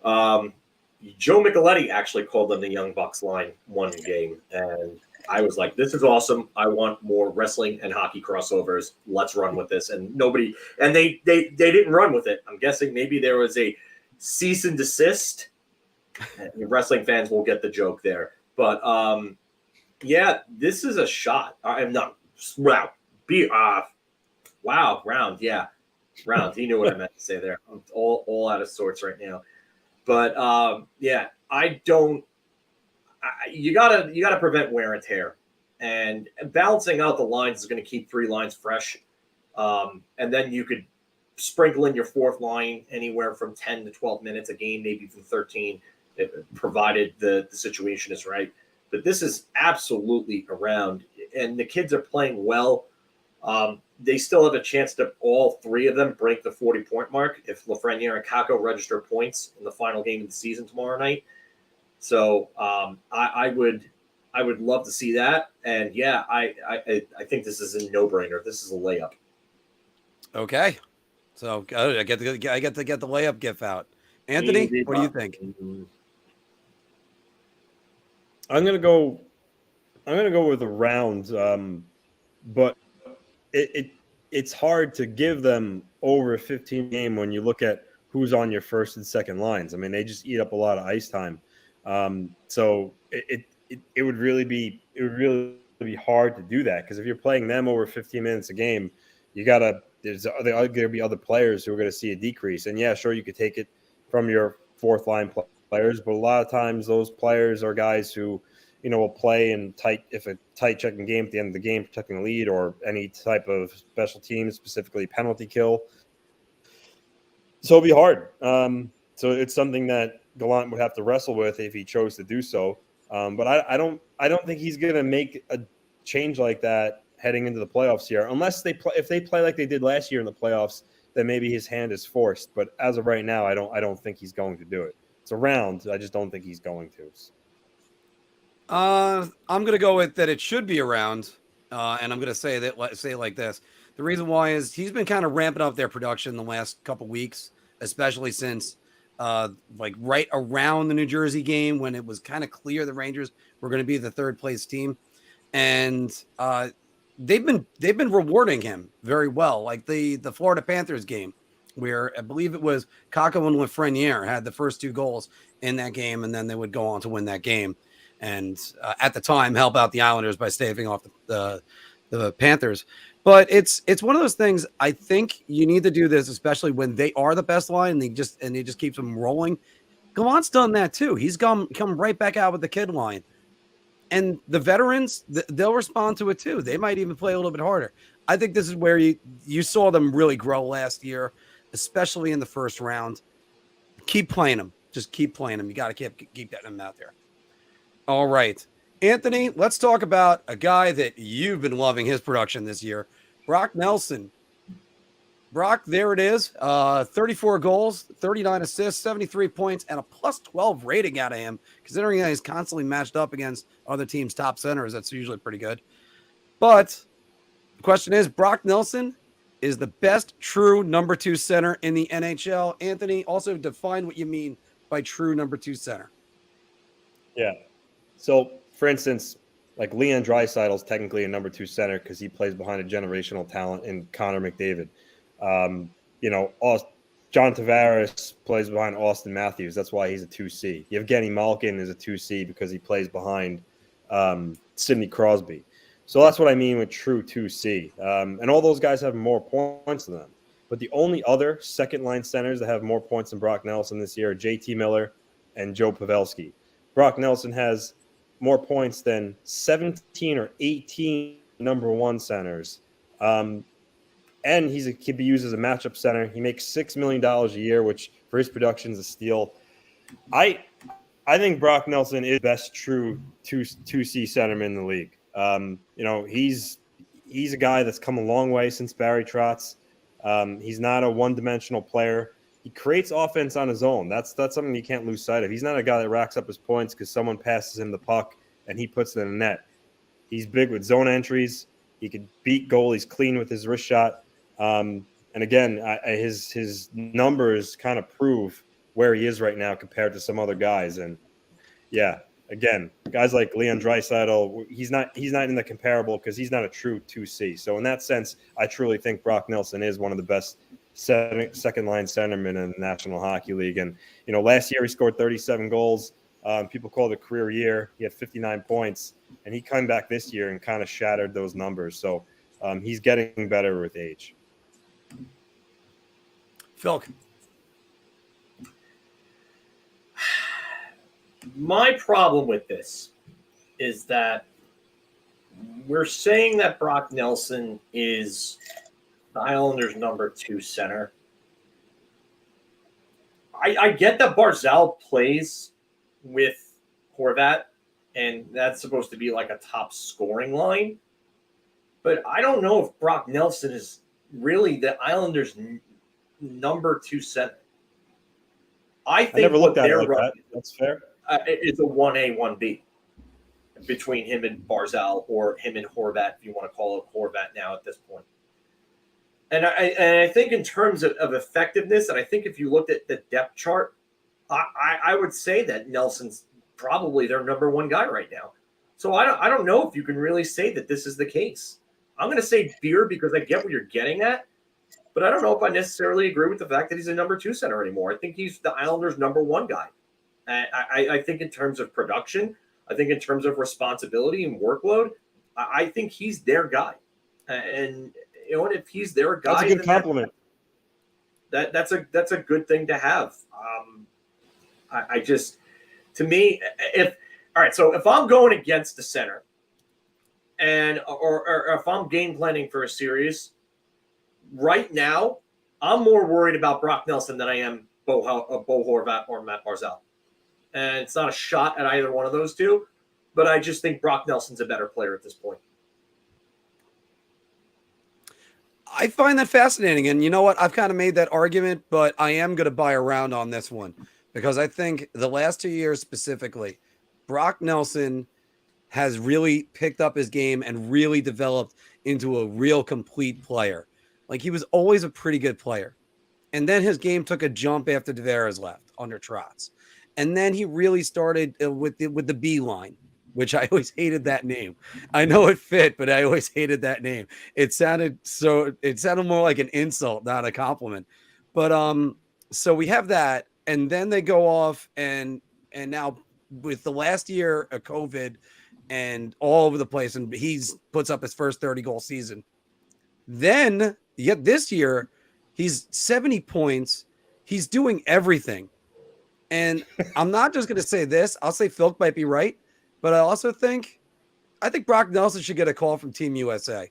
Joe Micheletti actually called them the Young Bucks line one game. And I was like, this is awesome. I want more wrestling and hockey crossovers. Let's run with this. And they didn't run with it. I'm guessing maybe there was a cease and desist. Wrestling fans will get the joke there. But yeah, this is a shot. I'm not. Wow, round. Yeah, round. He knew what I meant to say there. I'm all out of sorts right now. But yeah, you gotta prevent wear and tear, and balancing out the lines is going to keep three lines fresh. And then you could sprinkle in your fourth line anywhere from 10 to 12 minutes a game, maybe even 13, provided the situation is right. But this is absolutely around, and the kids are playing well. They still have a chance to all three of them break the 40-point mark if Lafreniere and Caco register points in the final game of the season tomorrow night. So I would love to see that. And yeah, I think this is a no-brainer. This is a layup. Okay, so I get to get the layup gif out. Anthony, what do you think? I'm gonna go with a round, but it's hard to give them over a 15 game when you look at who's on your first and second lines. I mean, they just eat up a lot of ice time. So it would really be hard to do that, because if you're playing them over 15 minutes a game, there's going to be other players who are going to see a decrease. And yeah, sure, you could take it from your fourth line players, but a lot of times those players are guys who will play in a tight checking game at the end of the game, protecting the lead, or any type of special teams, specifically penalty kill. So it'll be hard. So it's something that Gallant would have to wrestle with if he chose to do so. But I don't think he's going to make a change like that heading into the playoffs here, unless if they play like they did last year in the playoffs, then maybe his hand is forced. But as of right now, I don't think he's going to do it. It's a round. I just don't think he's going to. I'm going to go with that it should be around, and I'm going to say it like this. The reason why is he's been kind of ramping up their production the last couple weeks, especially since right around the New Jersey game when it was kind of clear the Rangers were going to be the third place team, and they've been rewarding him very well. Like the Florida Panthers game, where I believe it was Caco and Lafreniere had the first two goals in that game, and then they would go on to win that game. And at the time, help out the Islanders by staving off the Panthers. But it's one of those things. I think you need to do this, especially when they are the best line, and he just keeps them rolling. Gallant's done that too. He's come right back out with the kid line, and the veterans they'll respond to it too. They might even play a little bit harder. I think this is where you saw them really grow last year, especially in the first round. Keep playing them. Just keep playing them. You got to keep getting them out there. All right, Anthony, let's talk about a guy that you've been loving his production this year, Brock Nelson. Brock, there it is. 34 goals, 39 assists, 73 points, and a +12 rating out of him, considering that he's constantly matched up against other teams' top centers. That's usually pretty good. But The question is, Brock Nelson is the best true number 2 center in the NHL. Anthony, also define what you mean by true number 2 center. Yeah. So, for instance, like Leon Draisaitl is technically a number 2 center because he plays behind a generational talent in Connor McDavid. John Tavares plays behind Austin Matthews. That's why he's a 2C. Evgeny Malkin is a 2C because he plays behind Sidney Crosby. So that's what I mean with true 2C. And all those guys have more points than them. But the only other second-line centers that have more points than Brock Nelson this year are JT Miller and Joe Pavelski. Brock Nelson has more points than 17 or 18 number 1 centers. And can be used as a matchup center. He makes $6 million a year, which for his production is a steal. I think Brock Nelson is the best true 2C centerman in the league. He's a guy that's come a long way since Barry Trotz. He's not a one-dimensional player. He creates offense on his own. That's something you can't lose sight of. He's not a guy that racks up his points because someone passes him the puck and he puts it in the net. He's big with zone entries. He could beat goalies clean with his wrist shot. And again, his numbers kind of prove where he is right now compared to some other guys. And yeah, again, guys like Leon Draisaitl, he's not in the comparable because he's not a true 2C. So in that sense, I truly think Brock Nelson is one of the best second line centermen in the National Hockey League. And last year he scored 37 goals. People call it a career year. He had 59 points, and he came back this year and kind of shattered those numbers. So he's getting better with age. Phil. My problem with this is that we're saying that Brock Nelson is the Islanders' number 2 center. I get that Barzal plays with Horvat, and that's supposed to be like a top scoring line. But I don't know if Brock Nelson is really the Islanders' number 2 center. I think never looked at it like that. That's fair. It's a 1A, 1B between him and Barzal, or him and Horvat, if you want to call it Horvat now at this point. And I think in terms of effectiveness, and I think if you looked at the depth chart, I would say that Nelson's probably their number 1 guy right now. So I don't know if you can really say that this is the case. I'm going to say Beer because I get what you're getting at, but I don't know if I necessarily agree with the fact that he's a number 2 center anymore. I think he's the Islanders' number 1 guy. I think in terms of production, I think in terms of responsibility and workload, I think he's their guy. And if he's their guy, that's a good compliment. That's a good thing to have. To me, if I'm going against the center, or if I'm game planning for a series, right now, I'm more worried about Brock Nelson than I am Bo Horvat or Matt Barzal. And it's not a shot at either one of those two, but I just think Brock Nelson's a better player at this point. I find that fascinating. And you know what? I've kind of made that argument, but I am going to buy around on this one because I think the last 2 years specifically, Brock Nelson has really picked up his game and really developed into a real complete player. Like, he was always a pretty good player. And then his game took a jump after Tavares left under Trotz. And then he really started with the B line, which I always hated that name. I know it fit, but I always hated that name. It sounded more like an insult, not a compliment. But so we have that, and then they go off, and now with the last year of COVID and all over the place, and he's puts up his first 30-goal season. Then yet this year, he's 70 points. He's doing everything. And I'm not just going to say this. I'll say Phil might be right. But I also think Brock Nelson should get a call from Team USA.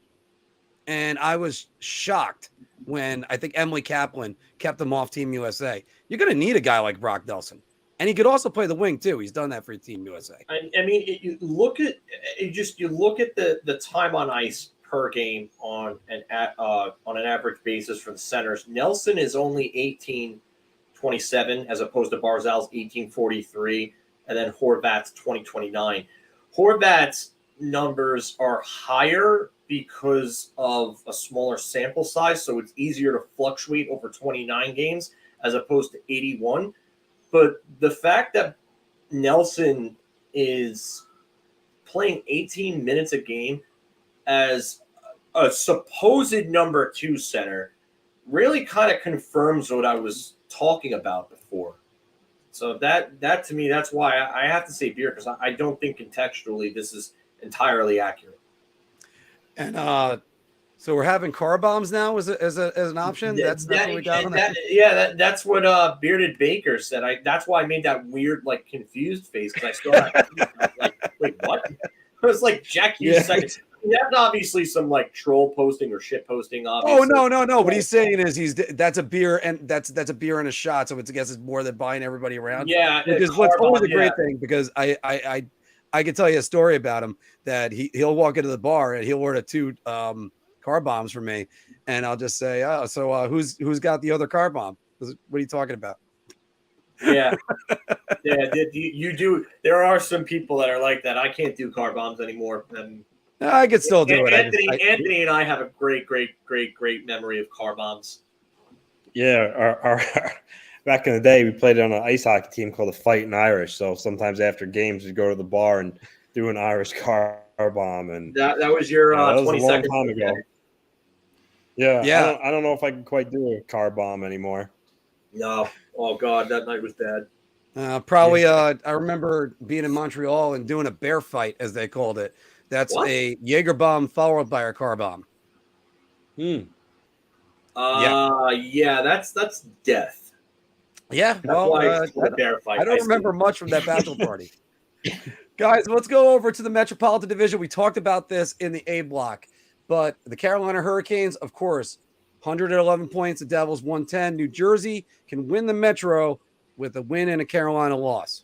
And I was shocked when I think Emily Kaplan kept him off Team USA. You're going to need a guy like Brock Nelson. And he could also play the wing, too. He's done that for Team USA. I mean, you look at the time on ice per game on an average basis for the centers. Nelson is only 18.27 as opposed to Barzal's 18.43. And then Horvat's 2029. Horvat's numbers are higher because of a smaller sample size, so it's easier to fluctuate over 29 games as opposed to 81. But the fact that Nelson is playing 18 minutes a game as a supposed number 2 center really kind of confirms what I was talking about before. So that to me, that's why I have to say beer, because I don't think contextually this is entirely accurate. And so we're having car bombs now as an option. That's what we got on that. That's what Bearded Baker said. That's why I made that weird, like, confused face, because I still had like, wait, what? I was like, Jack Hughes second. That's obviously some like troll posting or shit posting. Obviously. Oh no! What he's saying is that's a beer and that's a beer and a shot. So it's, I guess, it's more than buying everybody around. Yeah, which is what's always a great thing, because I can tell you a story about him that he'll walk into the bar and he'll order 2 car bombs from me, and I'll just say, oh, so who's got the other car bomb? What are you talking about? Yeah. You do. There are some people that are like that. I can't do car bombs anymore. And I could still do it. Anthony and I have a great memory of car bombs. Yeah, our back in the day, we played on an ice hockey team called the Fighting Irish. So sometimes after games, we'd go to the bar and do an Irish car bomb. And that was your 20 seconds ago. Yeah. I don't know if I can quite do a car bomb anymore. No. Oh God, that night was bad. Probably. I remember being in Montreal and doing a bear fight, as they called it. That's what? A Jaeger bomb followed by a car bomb. Yeah, that's death. Yeah, that's why bear fight. I don't remember much from that bachelor party. Guys, let's go over to the Metropolitan Division. We talked about this in the A block, but the Carolina Hurricanes, of course, 111 points. The Devils 110. New Jersey can win the Metro with a win and a Carolina loss.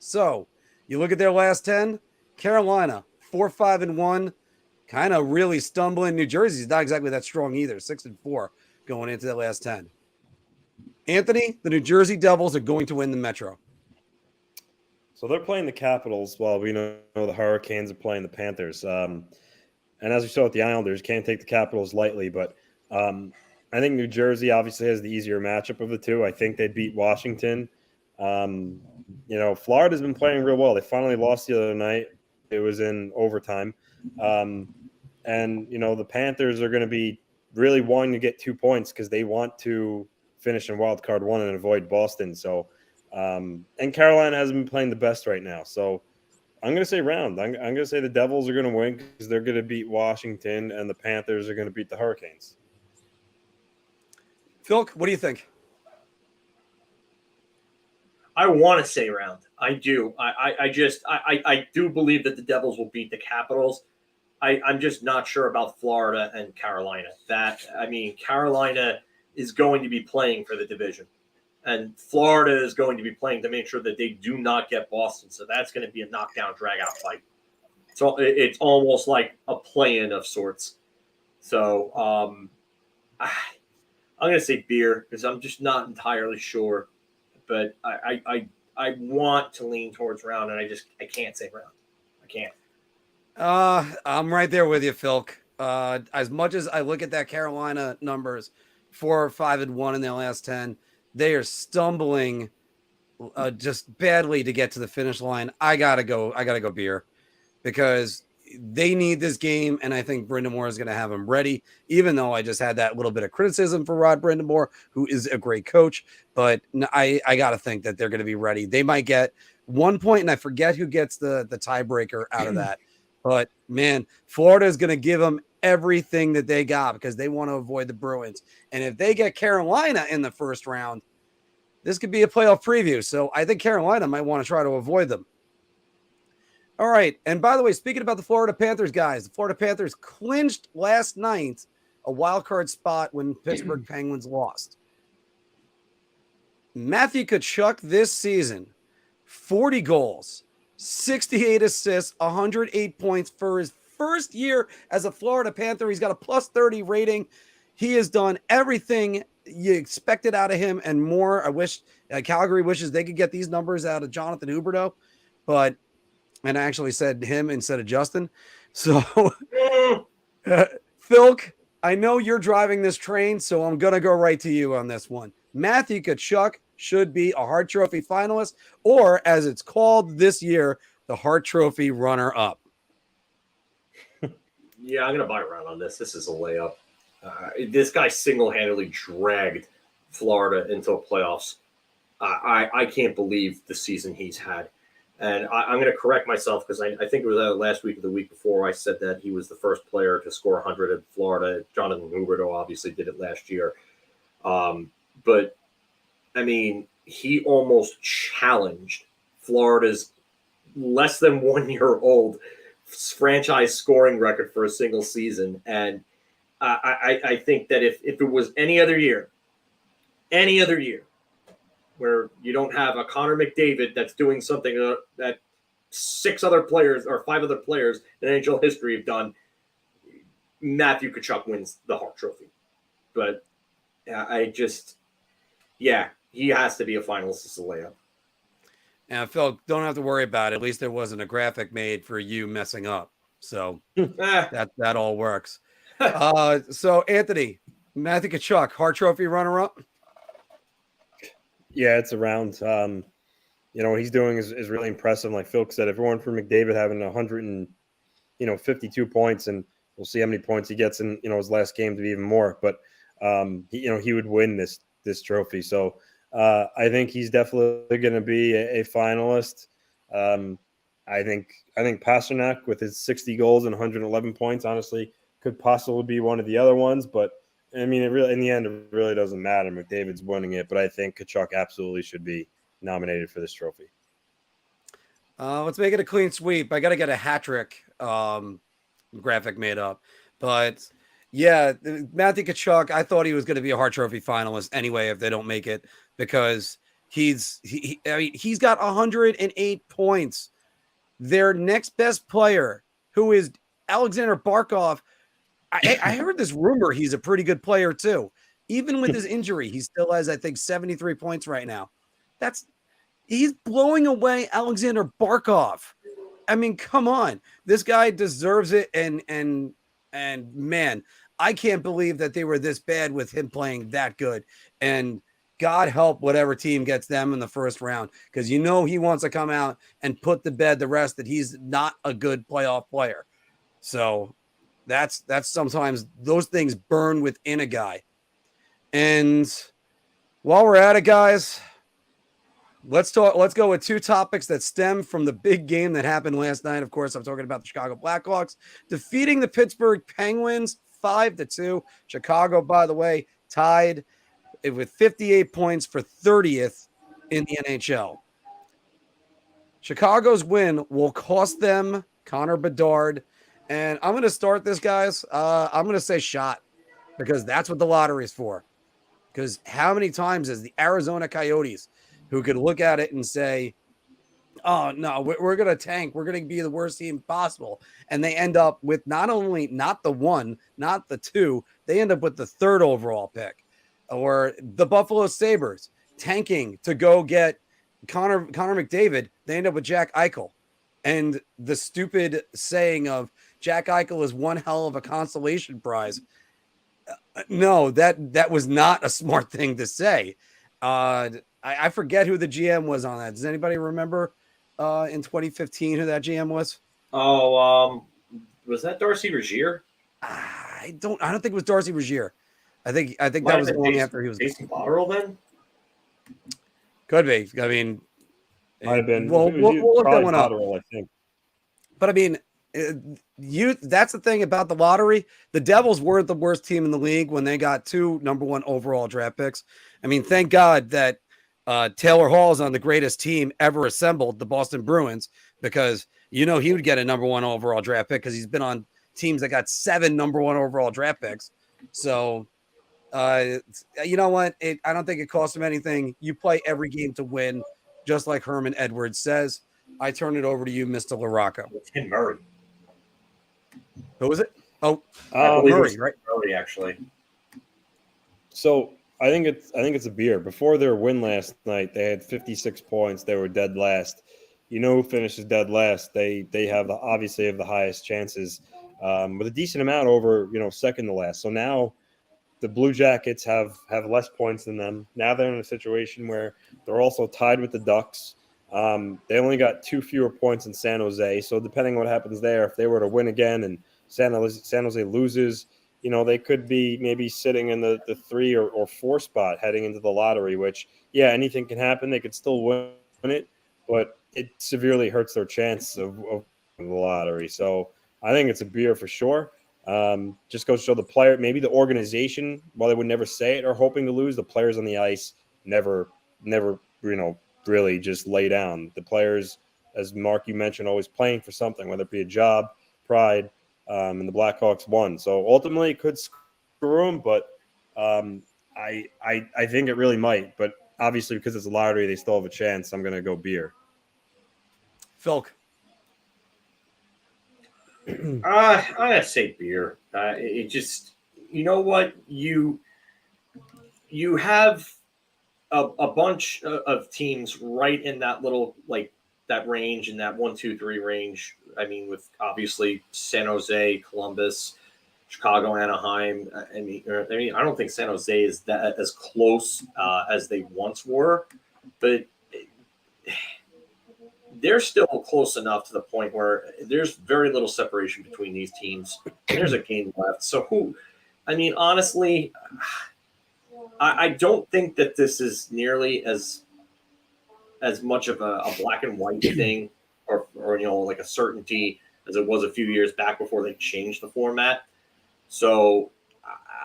So you look at their last 10. Carolina 4-5-1, kind of really stumbling. New Jersey's not exactly that strong either, 6-4 going into that last 10. Anthony, the New Jersey Devils are going to win the Metro. So they're playing the Capitals while we know the Hurricanes are playing the Panthers. And as we saw with the Islanders, can't take the Capitals lightly, but I think New Jersey obviously has the easier matchup of the two. I think they beat Washington. Florida's been playing real well. They finally lost the other night. It was in overtime. The Panthers are going to be really wanting to get 2 points because they want to finish in wild card 1 and avoid Boston. So, and Carolina hasn't been playing the best right now. So I'm going to say round. I'm going to say the Devils are going to win because they're going to beat Washington and the Panthers are going to beat the Hurricanes. Phil, what do you think? I want to say round. I do. I do believe that the Devils will beat the Capitals. I'm just not sure about Florida and Carolina. Carolina is going to be playing for the division, and Florida is going to be playing to make sure that they do not get Boston. So that's going to be a knockdown, drag-out fight. So it's almost like a play-in of sorts. So I'm going to say beer because I'm just not entirely sure. But I want to lean towards round, and I can't say round. I can't. I'm right there with you, Phil. As much as I look at that Carolina numbers, 4-5-1 in their last 10, they are stumbling just badly to get to the finish line. I gotta go beer because they need this game, and I think Brind'Amour is going to have them ready, even though I just had that little bit of criticism for Rod Brind'Amour, who is a great coach. But I got to think that they're going to be ready. They might get 1 point, and I forget who gets the tiebreaker out of that. But, man, Florida is going to give them everything that they got because they want to avoid the Bruins. And if they get Carolina in the first round, this could be a playoff preview. So I think Carolina might want to try to avoid them. All right. And by the way, speaking about the Florida Panthers, guys, the Florida Panthers clinched last night a wild card spot when Pittsburgh Penguins lost. Matthew Tkachuk this season, 40 goals, 68 assists, 108 points for his first year as a Florida Panther. He's got a +30 rating. He has done everything you expected out of him and more. I wish Calgary wishes they could get these numbers out of Jonathan Huberdeau, and I actually said him instead of Justin. So Philk, I know you're driving this train, so I'm going to go right to you on this one. Matthew Tkachuk should be a Hart Trophy finalist, or as it's called this year, the Hart Trophy runner-up. Yeah, I'm going to buy around on this. This is a layup. This guy single-handedly dragged Florida into the playoffs. I can't believe the season he's had. And I'm going to correct myself because I think it was last week or the week before I said that he was the first player to score 100 in Florida. Jonathan Huberdeau obviously did it last year. But, I mean, he almost challenged Florida's less than 1 year old franchise scoring record for a single season. And I think that if it was any other year, where you don't have a Connor McDavid that's doing something that 5 other players in NHL history have done, Matthew Tkachuk wins the Hart Trophy. But he has to be a finalist. It's a layup. And Phil, don't have to worry about it. At least there wasn't a graphic made for you messing up. So that all works. So Anthony, Matthew Tkachuk, Hart Trophy runner-up? Yeah, it's around. What he's doing is really impressive. Like Phil said, if it weren't for McDavid having 152 points, and we'll see how many points he gets in his last game to be even more. But he would win this trophy. So I think he's definitely going to be a finalist. I think Pasternak with his 60 goals and 111 points, honestly, could possibly be one of the other ones. But I mean, in the end, it really doesn't matter. McDavid's winning it, but I think Tkachuk absolutely should be nominated for this trophy. Let's make it a clean sweep. I got to get a hat trick graphic made up. But yeah, Matthew Tkachuk, I thought he was going to be a Hart Trophy finalist anyway if they don't make it, because he's got 108 points. Their next best player, who is Alexander Barkov, I heard this rumor he's a pretty good player too. Even with his injury, he still has, I think, 73 points right now. He's blowing away Alexander Barkov. I mean, come on. This guy deserves it. And man, I can't believe that they were this bad with him playing that good. And God help whatever team gets them in the first round, because he wants to come out and put to bed the rest that he's not a good playoff player. So that's sometimes those things burn within a guy. And while we're at it, guys, let's go with two topics that stem from the big game that happened last night. Of course, I'm talking about the Chicago Blackhawks defeating the Pittsburgh Penguins 5-2. Chicago, by the way, tied with 58 points for 30th in the NHL. Chicago's win will cost them Connor Bedard. And I'm going to start this, guys. I'm going to say shot, because that's what the lottery is for. Because how many times has the Arizona Coyotes, who could look at it and say, oh, no, we're going to tank. We're going to be the worst team possible. And they end up with not the 1, not the 2, they end up with the 3rd overall pick. Or the Buffalo Sabres tanking to go get Connor McDavid. They end up with Jack Eichel. And the stupid saying of Jack Eichel is one hell of a consolation prize. No, that was not a smart thing to say. I forget who the GM was on that. Does anybody remember in 2015 who that GM was? Oh, was that Darcy Regier? I don't think it was Darcy Regier. I think that was long after he was. Jason Botterill then? Could be. I mean, might have been. We'll look that one up. I think. But I mean, that's the thing about the lottery. The Devils were the worst team in the league when they got 2 number 1 overall draft picks. I mean, thank God that Taylor Hall is on the greatest team ever assembled, the Boston Bruins, because he would get a number 1 overall draft pick because he's been on teams that got 7 number 1 overall draft picks. So, you know what? I don't think it costs him anything. You play every game to win, just like Herman Edwards says. I turn it over to you, Mr. LaRocco. Tim Murray. Who was it? Oh, Murray, right? Murray, actually. So I think it's a beer. Before their win last night, they had 56 points. They were dead last. Who finishes dead last? They have obviously have the highest chances with a decent amount over, second to last. So now the Blue Jackets have less points than them. Now they're in a situation where they're also tied with the Ducks. They only got 2 fewer points in San Jose. So depending on what happens there, if they were to win again and San Jose loses, they could be maybe sitting in the 3 or 4 spot heading into the lottery, which, yeah, anything can happen. They could still win it, but it severely hurts their chance of the lottery. So I think it's a beer for sure. Just goes to show the player, maybe the organization, while they would never say it, are hoping to lose. The players on the ice never, really just lay down. The players, as Marc, you mentioned, always playing for something, whether it be a job, pride, and the Blackhawks won. So ultimately, it could screw them, but I think it really might. But obviously, because it's a lottery, they still have a chance. I'm going to go beer. Philk. I'm gonna say beer. It just, you know what, you have a bunch of teams right in that little, like, that range, in that 1, 2, 3 range. I mean, with obviously San Jose, Columbus, Chicago, Anaheim. I mean, I don't think San Jose is that as close as they once were, but they're still close enough to the point where there's very little separation between these teams. There's a game left. So honestly, I don't think that this is nearly as much of a black and white thing or like a certainty as it was a few years back before they changed the format. So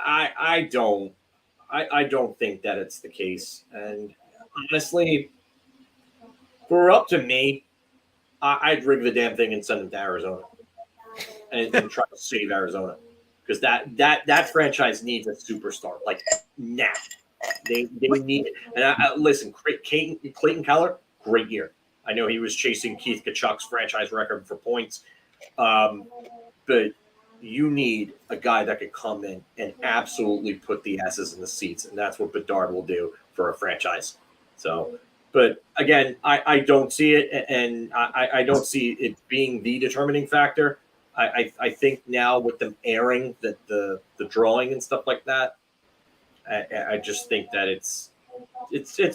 I don't think that it's the case. And honestly, if it were up to me, I'd rig the damn thing and send them to Arizona and try to save Arizona, because that franchise needs a superstar, like, now. They need it. And listen, Clayton Keller, great year. I know he was chasing Keith Tkachuk's franchise record for points, but you need a guy that could come in and absolutely put the asses in the seats, and that's what Bedard will do for a franchise. So, but again, I don't see it, and I don't see it being the determining factor. I think now with them airing the drawing and stuff like that, I just think that it's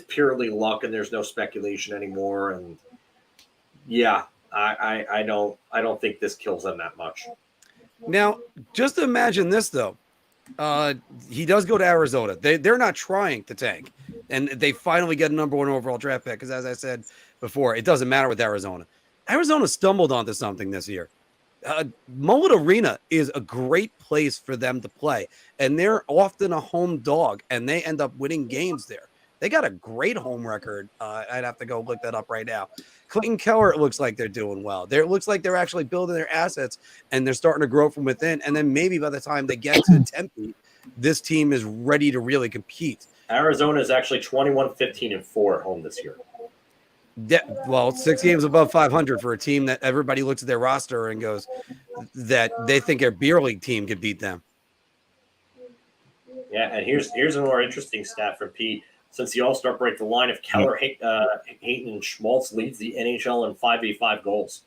purely luck, and there's no speculation anymore. And yeah, I don't think this kills them that much. Now, just imagine this though. He does go to Arizona. They're not trying to tank, and they finally get a number 1 overall draft pick. Because as I said before, it doesn't matter with Arizona. Arizona stumbled onto something this year. Mullet Arena is a great place for them to play, and they're often a home dog, and they end up winning games there. They got a great home record. I'd have to go look that up right now. Clayton Keller, it looks like they're doing well. It looks like they're actually building their assets, and they're starting to grow from within. And then maybe by the time they get to Tempe, this team is ready to really compete. Arizona is actually 21-15-4 at home this year. Well, 6 games above 500 for a team that everybody looks at their roster and goes that they think a beer league team could beat them. Yeah, and here's a more interesting stat from Pete. Since the All-Star break, the line of Keller, Hayton, and Schmaltz leads the NHL in 5v5 goals.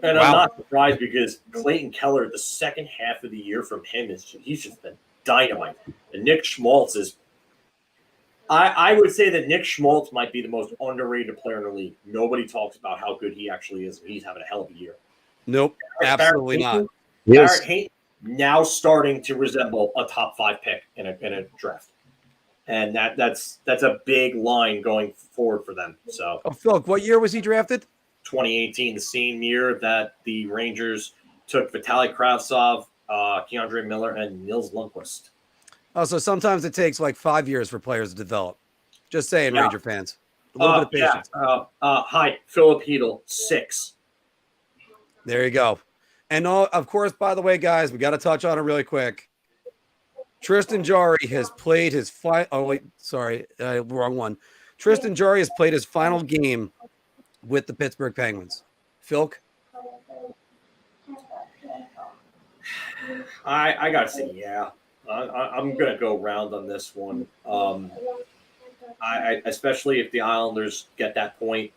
And wow. I'm not surprised, because Clayton Keller, the second half of the year from him, he's just been dynamite. And Nick Schmaltz is – I would say that Nick Schmaltz might be the most underrated player in the league. Nobody talks about how good he actually is. He's having a hell of a year. Nope, absolutely not. Barrett Hayton now starting to resemble a top 5 pick in a draft. And that's a big line going forward for them. So, Phil, what year was he drafted? 2018, the same year that the Rangers took Vitaly Kravtsov, Keandre Miller, and Nils Lundqvist. Oh, so sometimes it takes like 5 years for players to develop. Just saying, yeah. Ranger fans. A little bit of patience. Yeah. Hi, Philip Hedl, 6. There you go. And of course, by the way, guys, we got to touch on it really quick. Tristan Jarry has played his wrong one. Tristan Jarry has played his final game with the Pittsburgh Penguins. Philk? I got to say, yeah. I'm going to go round on this one. I especially if the Islanders get that point,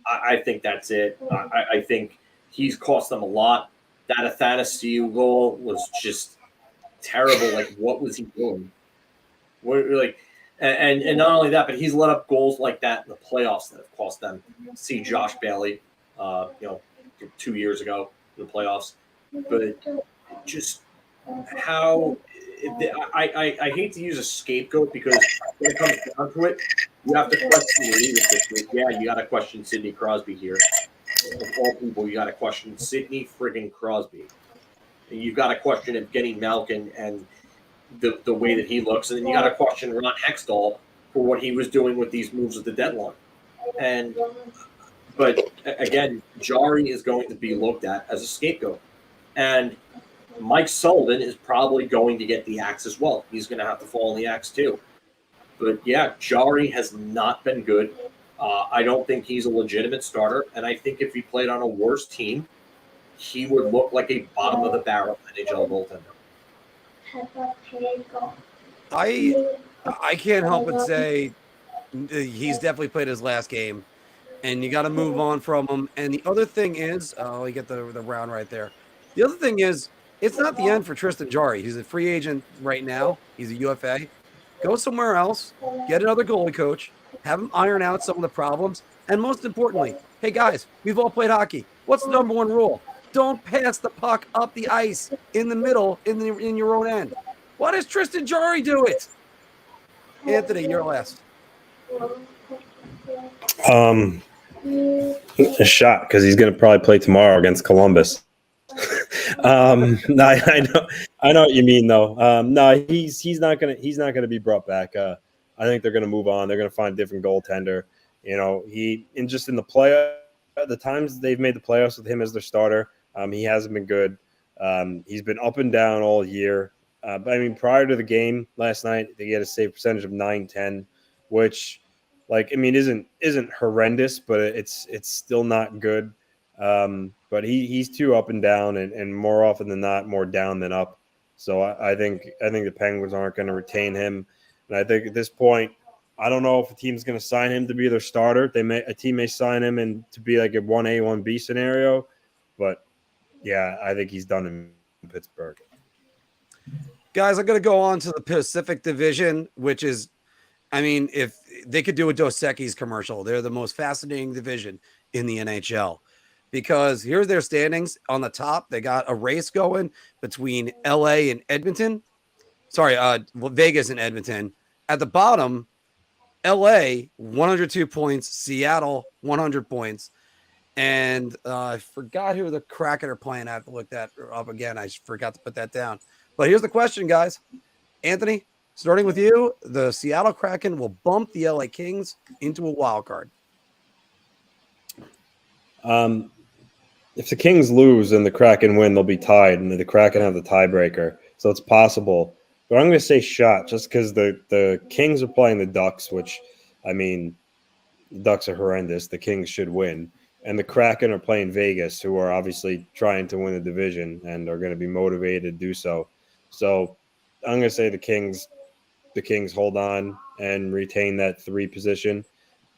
I think that's it. I think he's cost them a lot. That Athanasiou goal was just terrible. Like, what was he doing? And not only that, but he's let up goals like that in the playoffs that have cost them. See Josh Bailey, 2 years ago in the playoffs. But just how I hate to use a scapegoat, because when it comes down to it, you have to question your leadership. Yeah, you got to question Sidney Crosby here. Of all people, you got to question Sidney friggin' Crosby. You've got to question Evgeny Malkin and the way that he looks, and then you got to question Ron Hextall for what he was doing with these moves at the deadline. But again, Jarry is going to be looked at as a scapegoat, and Mike Sullivan is probably going to get the axe as well. He's going to have to fall on the axe too. But yeah, Jarry has not been good. I don't think he's a legitimate starter, and I think if he played on a worse team, he would look like a bottom of the barrel NHL goaltender. I can't help but say he's definitely played his last game, and you got to move on from him. And the other thing is, you get the round right there. The other thing is, it's not the end for Tristan Jarry. He's a free agent right now. He's a UFA. Go somewhere else, get another goalie coach, have him iron out some of the problems, and most importantly, hey guys, we've all played hockey. What's the number one rule? Don't pass the puck up the ice in the middle in your own end. Why does Tristan Jarry do it? Anthony, you're last. A shot, because he's going to probably play tomorrow against Columbus. No, I know what you mean though. No, he's not gonna be brought back. I think they're gonna move on. They're gonna find a different goaltender. In the times they've made the playoffs with him as their starter, he hasn't been good. He's been up and down all year. But I mean, prior to the game last night, they had a save percentage of .910, which, isn't horrendous, but it's still not good. But he's too up and down, and more often than not, more down than up. So I think the Penguins aren't going to retain him. And I think at this point, I don't know if a team's going to sign him to be their starter. A team may sign him and to be like a 1A, 1B scenario. But yeah, I think he's done in Pittsburgh. Guys, I'm going to go on to the Pacific Division, which is, if they could do a Dos Equis commercial, they're the most fascinating division in the NHL. Because here's their standings. On the top, they got a race going between LA and Edmonton. Vegas and Edmonton. At the bottom, LA, 102 points. Seattle, 100 points. And I forgot who the Kraken are playing. I have to look that up again. I forgot to put that down. But here's the question, guys. Anthony, starting with you, the Seattle Kraken will bump the LA Kings into a wild card. If the Kings lose and the Kraken win, they'll be tied, and the Kraken have the tiebreaker. So it's possible. But I'm going to say shot, just because the Kings are playing the Ducks, which, the Ducks are horrendous. The Kings should win. And the Kraken are playing Vegas, who are obviously trying to win the division and are going to be motivated to do so. So I'm going to say the Kings hold on and retain that 3 position.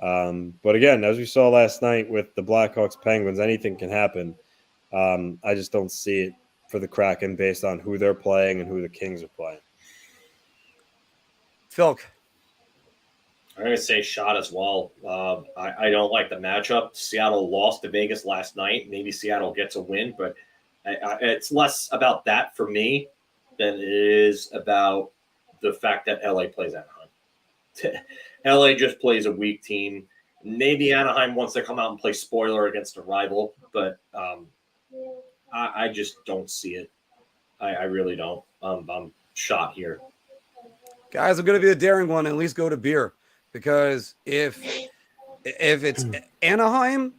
But again, as we saw last night with the Blackhawks Penguins, anything can happen. I just don't see it for the Kraken based on who they're playing and who the Kings are playing. Phil. I'm going to say shot as well. I don't like the matchup. Seattle lost to Vegas last night. Maybe Seattle gets a win, but it's less about that for me than it is about the fact that LA plays Anaheim. LA just plays a weak team. Maybe Anaheim wants to come out and play spoiler against a rival, but I just don't see it. I really don't. I'm shot here. Guys, I'm going to be the daring one and at least go to beer, because if it's Anaheim,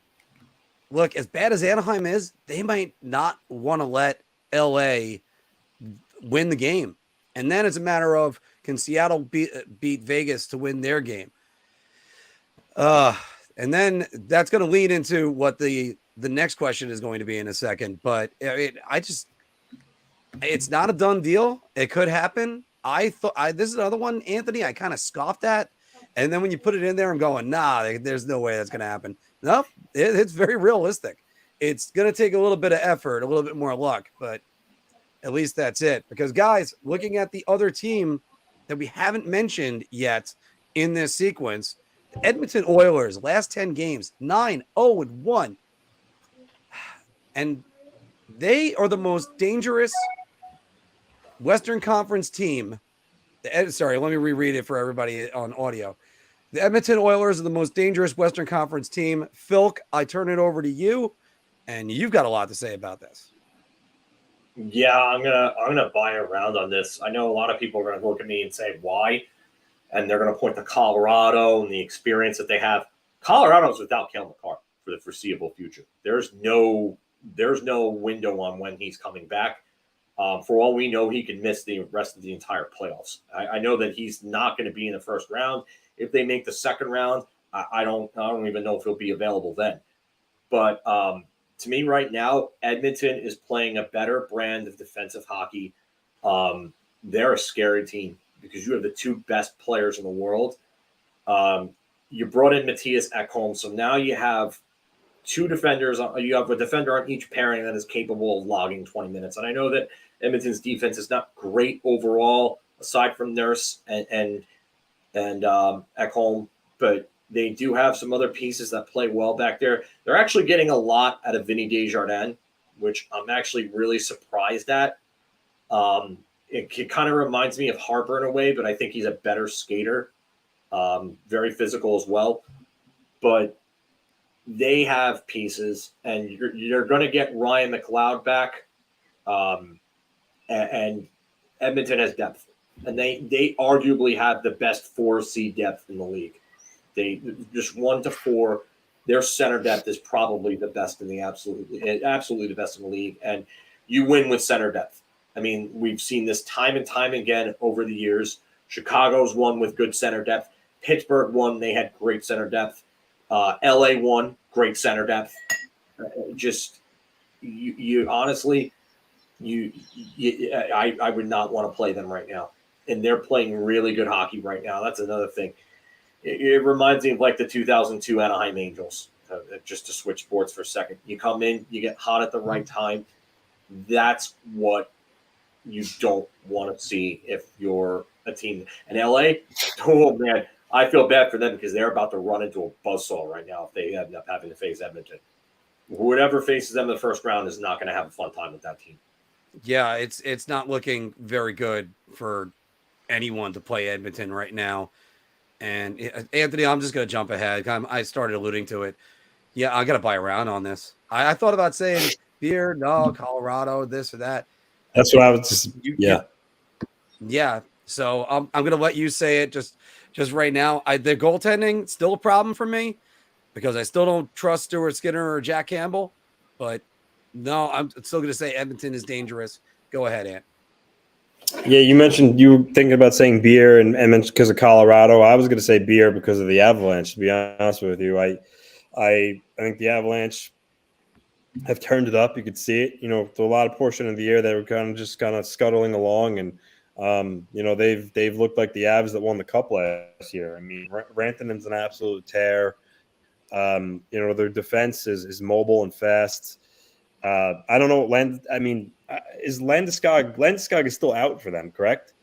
look, as bad as Anaheim is, they might not want to let LA win the game. And then it's a matter of, can Seattle beat Vegas to win their game? And then that's going to lead into what the next question is going to be in a second. But it's not a done deal. It could happen. I thought this is another one, Anthony, I kind of scoffed at. And then when you put it in there, I'm going, nah, there's no way that's going to happen. Nope, it's very realistic. It's going to take a little bit of effort, a little bit more luck, but at least that's it. Because, guys, looking at the other team that we haven't mentioned yet in this sequence, the Edmonton Oilers, last 10 games, 9-0-1. And they are the most dangerous Western Conference team. Sorry, let me reread it for everybody on audio. The Edmonton Oilers are the most dangerous Western Conference team. Philk, I turn it over to you, and you've got a lot to say about this. Yeah, I'm gonna buy around on this. I know a lot of people are gonna look at me and say why, and they're gonna point to Colorado and the experience that they have. Colorado's without Cale Makar for the foreseeable future. There's no window on when he's coming back. For all we know, he can miss the rest of the entire playoffs. I know that he's not going to be in the first round. If they make the second round, I don't even know if he'll be available then. But to me right now, Edmonton is playing a better brand of defensive hockey. They're a scary team because you have the two best players in the world. You brought in Matthias Ekholm, so now you have two defenders. You have a defender on each pairing that is capable of logging 20 minutes. And I know that Edmonton's defense is not great overall, aside from Nurse and Ekholm, but they do have some other pieces that play well back there. They're actually getting a lot out of Vinny Desjardins, which I'm actually really surprised at. It kind of reminds me of Harper in a way, but I think he's a better skater, very physical as well. But they have pieces, and you're going to get Ryan McLeod back, and Edmonton has depth, and they arguably have the best 4C depth in the league. They just 1 to 4. Their center depth is probably the best in the absolutely the best in the league, and you win with center depth. I mean, we've seen this time and time again over the years. Chicago's won with good center depth. Pittsburgh won; they had great center depth. LA won, great center depth. You honestly, I would not want to play them right now, and they're playing really good hockey right now. That's another thing. It reminds me of like the 2002 Anaheim Angels. Just to switch sports for a second, you come in, you get hot at the right time. That's what you don't want to see if you're a team. And LA, oh man, I feel bad for them because they're about to run into a buzzsaw right now if they end up having to face Edmonton. Whoever faces them in the first round is not going to have a fun time with that team. Yeah, it's not looking very good for anyone to play Edmonton right now. And Anthony, I'm just going to jump ahead. I started alluding to it. Yeah, I got to buy around on this. I thought about saying Beer, no, Colorado, this or that. That's what I was just, yeah. Yeah. So I'm going to let you say it just right now. The goaltending still a problem for me because I still don't trust Stuart Skinner or Jack Campbell. But no, I'm still going to say Edmonton is dangerous. Go ahead, Ant. Yeah, you mentioned you were thinking about saying Beer and mentioned because of Colorado. I was going to say Beer because of the Avalanche, to be honest with you. I think the Avalanche have turned it up. You could see it, through a lot of portion of the year they were kind of scuttling along, and they've looked like the Avs that won the Cup last year. I mean, Rantanen's an absolute tear. Their defense is mobile and fast. I don't know what is Landeskog is still out for them, correct?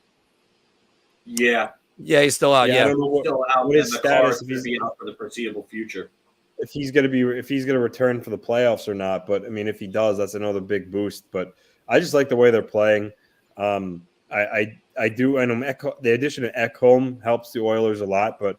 Yeah, he's still out. Yeah, I don't know still out. What his status is be out for the foreseeable future. If he's going to return for the playoffs or not. But I mean, if he does, that's another big boost. But I just like the way they're playing. I do. I know the addition of Ekholm helps the Oilers a lot, but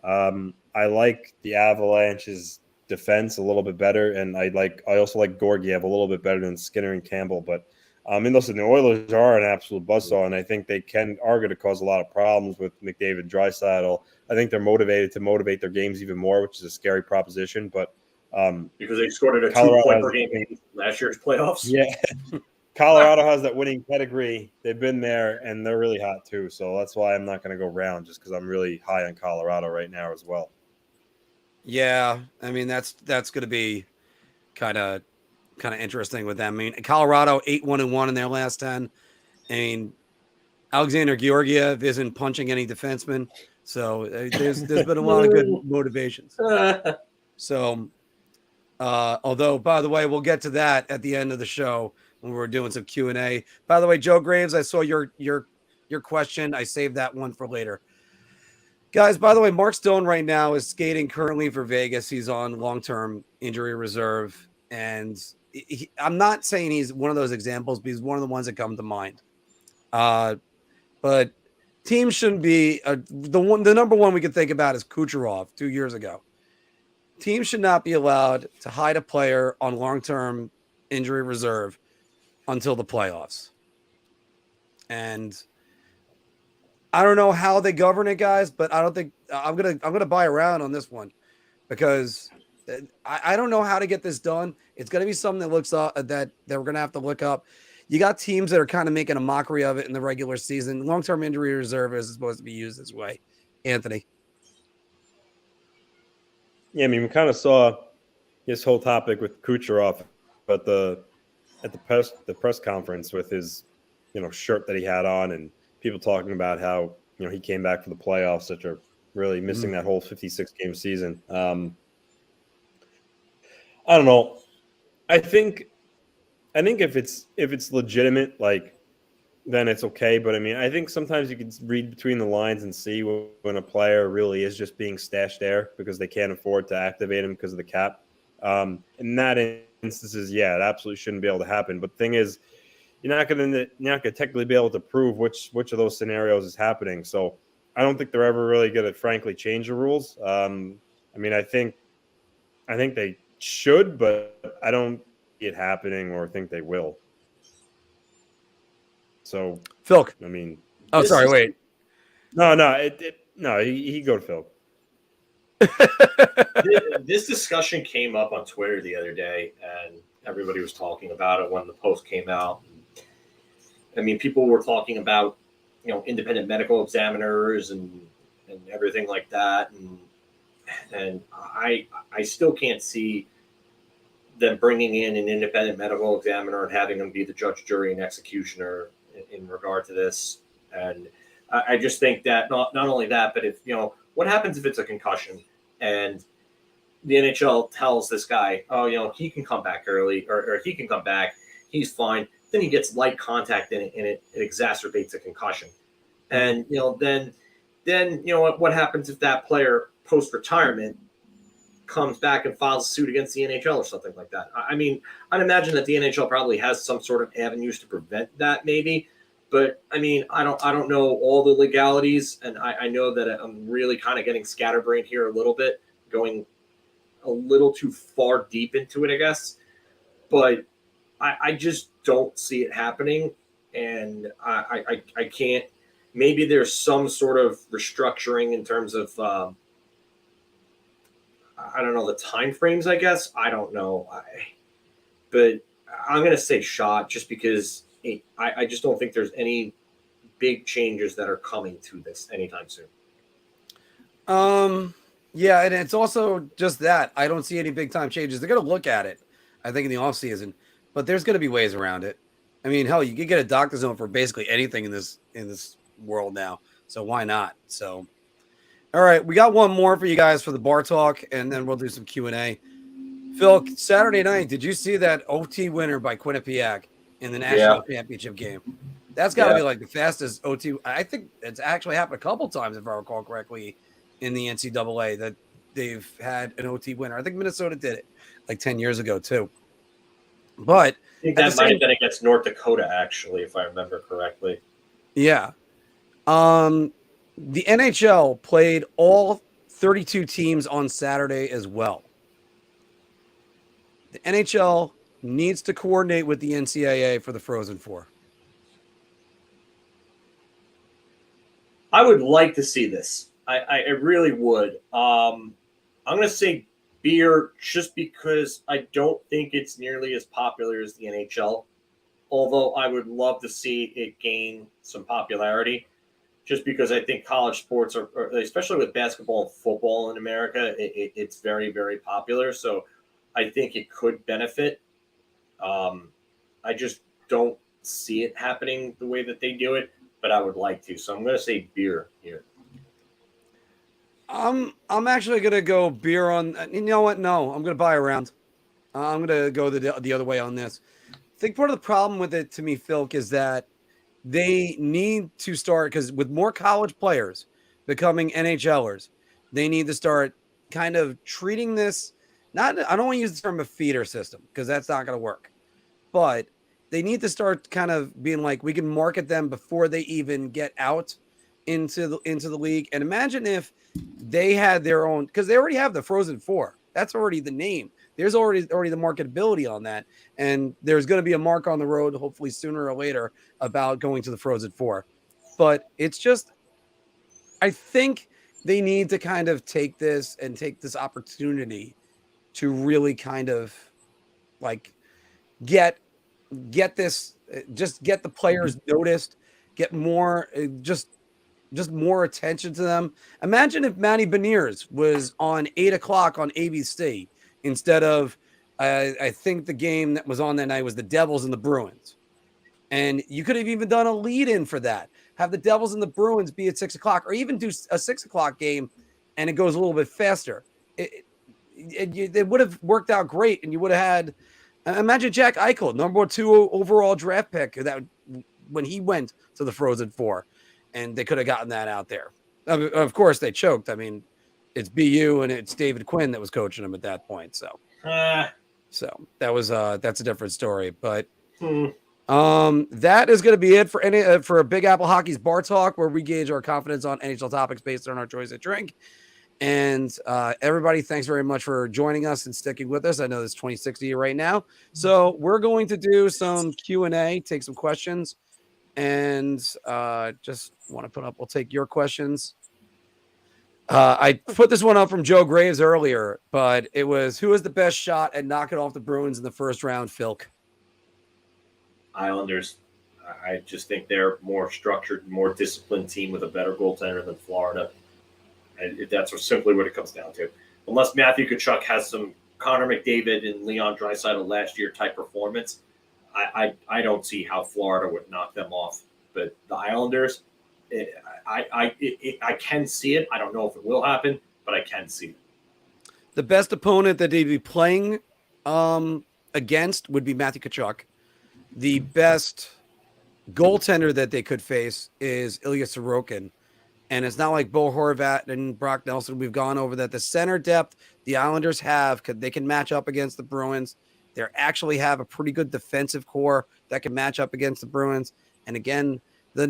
I like the Avalanche's defense a little bit better, and I also like Georgiev a little bit better than Skinner and Campbell. But listen, the Oilers are an absolute buzzsaw, and I think they are going to cause a lot of problems with McDavid, Draisaitl. I think they're motivated to motivate their games even more, which is a scary proposition. But because they scored at a 2-point per game last year's playoffs. Yeah. Colorado has that winning pedigree. They've been there, and they're really hot too. So that's why I'm not going to go round, just because I'm really high on Colorado right now as well. Yeah, I mean that's going to be kind of interesting with them. I mean, Colorado 8-1-1 in their last 10. I mean, Alexander Georgiev isn't punching any defensemen, so there's been a lot of good motivations. So Although, by the way, we'll get to that at the end of the show when we're doing some Q&A. By the way, Joe Graves, I saw your question. I saved that one for later. Guys, by the way, Mark Stone right now is skating currently for Vegas. He's on long-term injury reserve. And I'm not saying he's one of those examples, but he's one of the ones that come to mind. But teams shouldn't be the number one we can think about is Kucherov 2 years ago. Teams should not be allowed to hide a player on long-term injury reserve until the playoffs. And I don't know how they govern it, guys, but I don't think I'm gonna buy around on this one because I don't know how to get this done. It's gonna be something that looks up that we're gonna have to look up. You got teams that are kind of making a mockery of it in the regular season. Long-term injury reserve is supposed to be used this way. Anthony. Yeah, I mean, we kind of saw this whole topic with Kucherov at the press conference with his, shirt that he had on, and people talking about how he came back for the playoffs after really missing that whole 56-game season. I don't know. I think if it's legitimate, then it's okay. But I mean, I think sometimes you can read between the lines and see when a player really is just being stashed there because they can't afford to activate him because of the cap. In that instances, yeah, it absolutely shouldn't be able to happen. But the thing is, you're not going to technically be able to prove which of those scenarios is happening. So I don't think they're ever really going to, frankly, change the rules. I mean, I think they should, but I don't see it happening or think they will. So Phil. I mean, sorry, wait. No, he go to Phil. This discussion came up on Twitter the other day, and everybody was talking about it when the post came out. I mean, people were talking about, independent medical examiners and everything like that, and I still can't see them bringing in an independent medical examiner and having them be the judge, jury, and executioner in regard to this. And I just think that not only that, but if what happens if it's a concussion and the NHL tells this guy, oh, he can come back early or he can come back, he's fine. Then he gets light contact and it exacerbates a concussion. And, then what happens if that player post-retirement comes back and files a suit against the NHL or something like that? I mean, I'd imagine that the NHL probably has some sort of avenues to prevent that maybe. But, I mean, I don't know all the legalities. And I know that I'm really kind of getting scatterbrained here a little bit, going a little too far deep into it, I guess. But I just don't see it happening. And I can't. Maybe there's some sort of restructuring in terms of, I don't know, the time frames, I guess. I don't know. But I'm going to say shot just because I just don't think there's any big changes that are coming to this anytime soon. Yeah, and it's also just that. I don't see any big time changes. They're going to look at it, I think, in the offseason. But there's going to be ways around it. I mean, hell, you could get a doctor's note for basically anything in this world now. So why not? So, all right, we got one more for you guys for the bar talk, and then we'll do some Q&A. Phil, Saturday night, did you see that OT winner by Quinnipiac in the national championship game? That's got to be like the fastest OT. I think it's actually happened a couple times, if I recall correctly, in the NCAA that they've had an OT winner. I think Minnesota did it like 10 years ago too. But I think that might have been against North Dakota, actually, if I remember correctly. Yeah. The NHL played all 32 teams on Saturday as well. The NHL needs to coordinate with the NCAA for the Frozen Four. I would like to see this. I really would. I'm going to say beer just because I don't think it's nearly as popular as the NHL. Although I would love to see it gain some popularity just because I think college sports are especially with basketball and football in America, it's very, very popular. So I think it could benefit. I just don't see it happening the way that they do it, but I would like to. So I'm going to say beer here. I'm actually going to go beer on. You know what? No, I'm going to buy a round. I'm going to go the other way on this. I think part of the problem with it to me, Phil, is that they need to start, because with more college players becoming NHLers, they need to start kind of treating this, I don't want to use the term a feeder system because that's not going to work, but they need to start kind of being like, we can market them before they even get out into the league. And imagine if they had their own, because they already have the Frozen Four. That's already the name. There's already the marketability on that. And there's going to be a mark on the road, hopefully sooner or later, about going to the Frozen Four. But it's just, I think they need to kind of take this opportunity to really kind of like get this, just get the players noticed, get more, just more attention to them. Imagine if Matty Beniers was on 8:00 on ABC instead of, I think the game that was on that night was the Devils and the Bruins. And you could have even done a lead in for that. Have the Devils and the Bruins be at 6:00, or even do a 6:00 game and it goes a little bit faster. It would have worked out great. And you would have had, imagine Jack Eichel, number 2 overall draft pick, that when he went to the Frozen Four, and they could have gotten that out there. Of course, they choked. I mean, it's BU and it's David Quinn that was coaching him at that point. So that was that's a different story. But that is going to be it for Big Apple Hockey's Bar Talk, where we gauge our confidence on NHL topics based on our choice of drink. And everybody, thanks very much for joining us and sticking with us. I know there's 26 of you right now. So we're going to do some Q&A, take some questions, and just want to put up, we'll take your questions. I put this one up from Joe Graves earlier, but it was, who is the best shot at knocking off the Bruins in the first round, Philk? Islanders. I just think they're more structured, more disciplined team with a better goaltender than Florida. And that's simply what it comes down to. Unless Matthew Tkachuk has some Connor McDavid and Leon Draisaitl last year type performance, I don't see how Florida would knock them off. But the Islanders, I can see it. I don't know if it will happen, but I can see it. The best opponent that they'd be playing against would be Matthew Tkachuk. The best goaltender that they could face is Ilya Sorokin. And it's not like Bo Horvat and Brock Nelson. We've gone over that. The center depth the Islanders have, they can match up against the Bruins. They actually have a pretty good defensive core that can match up against the Bruins. And again,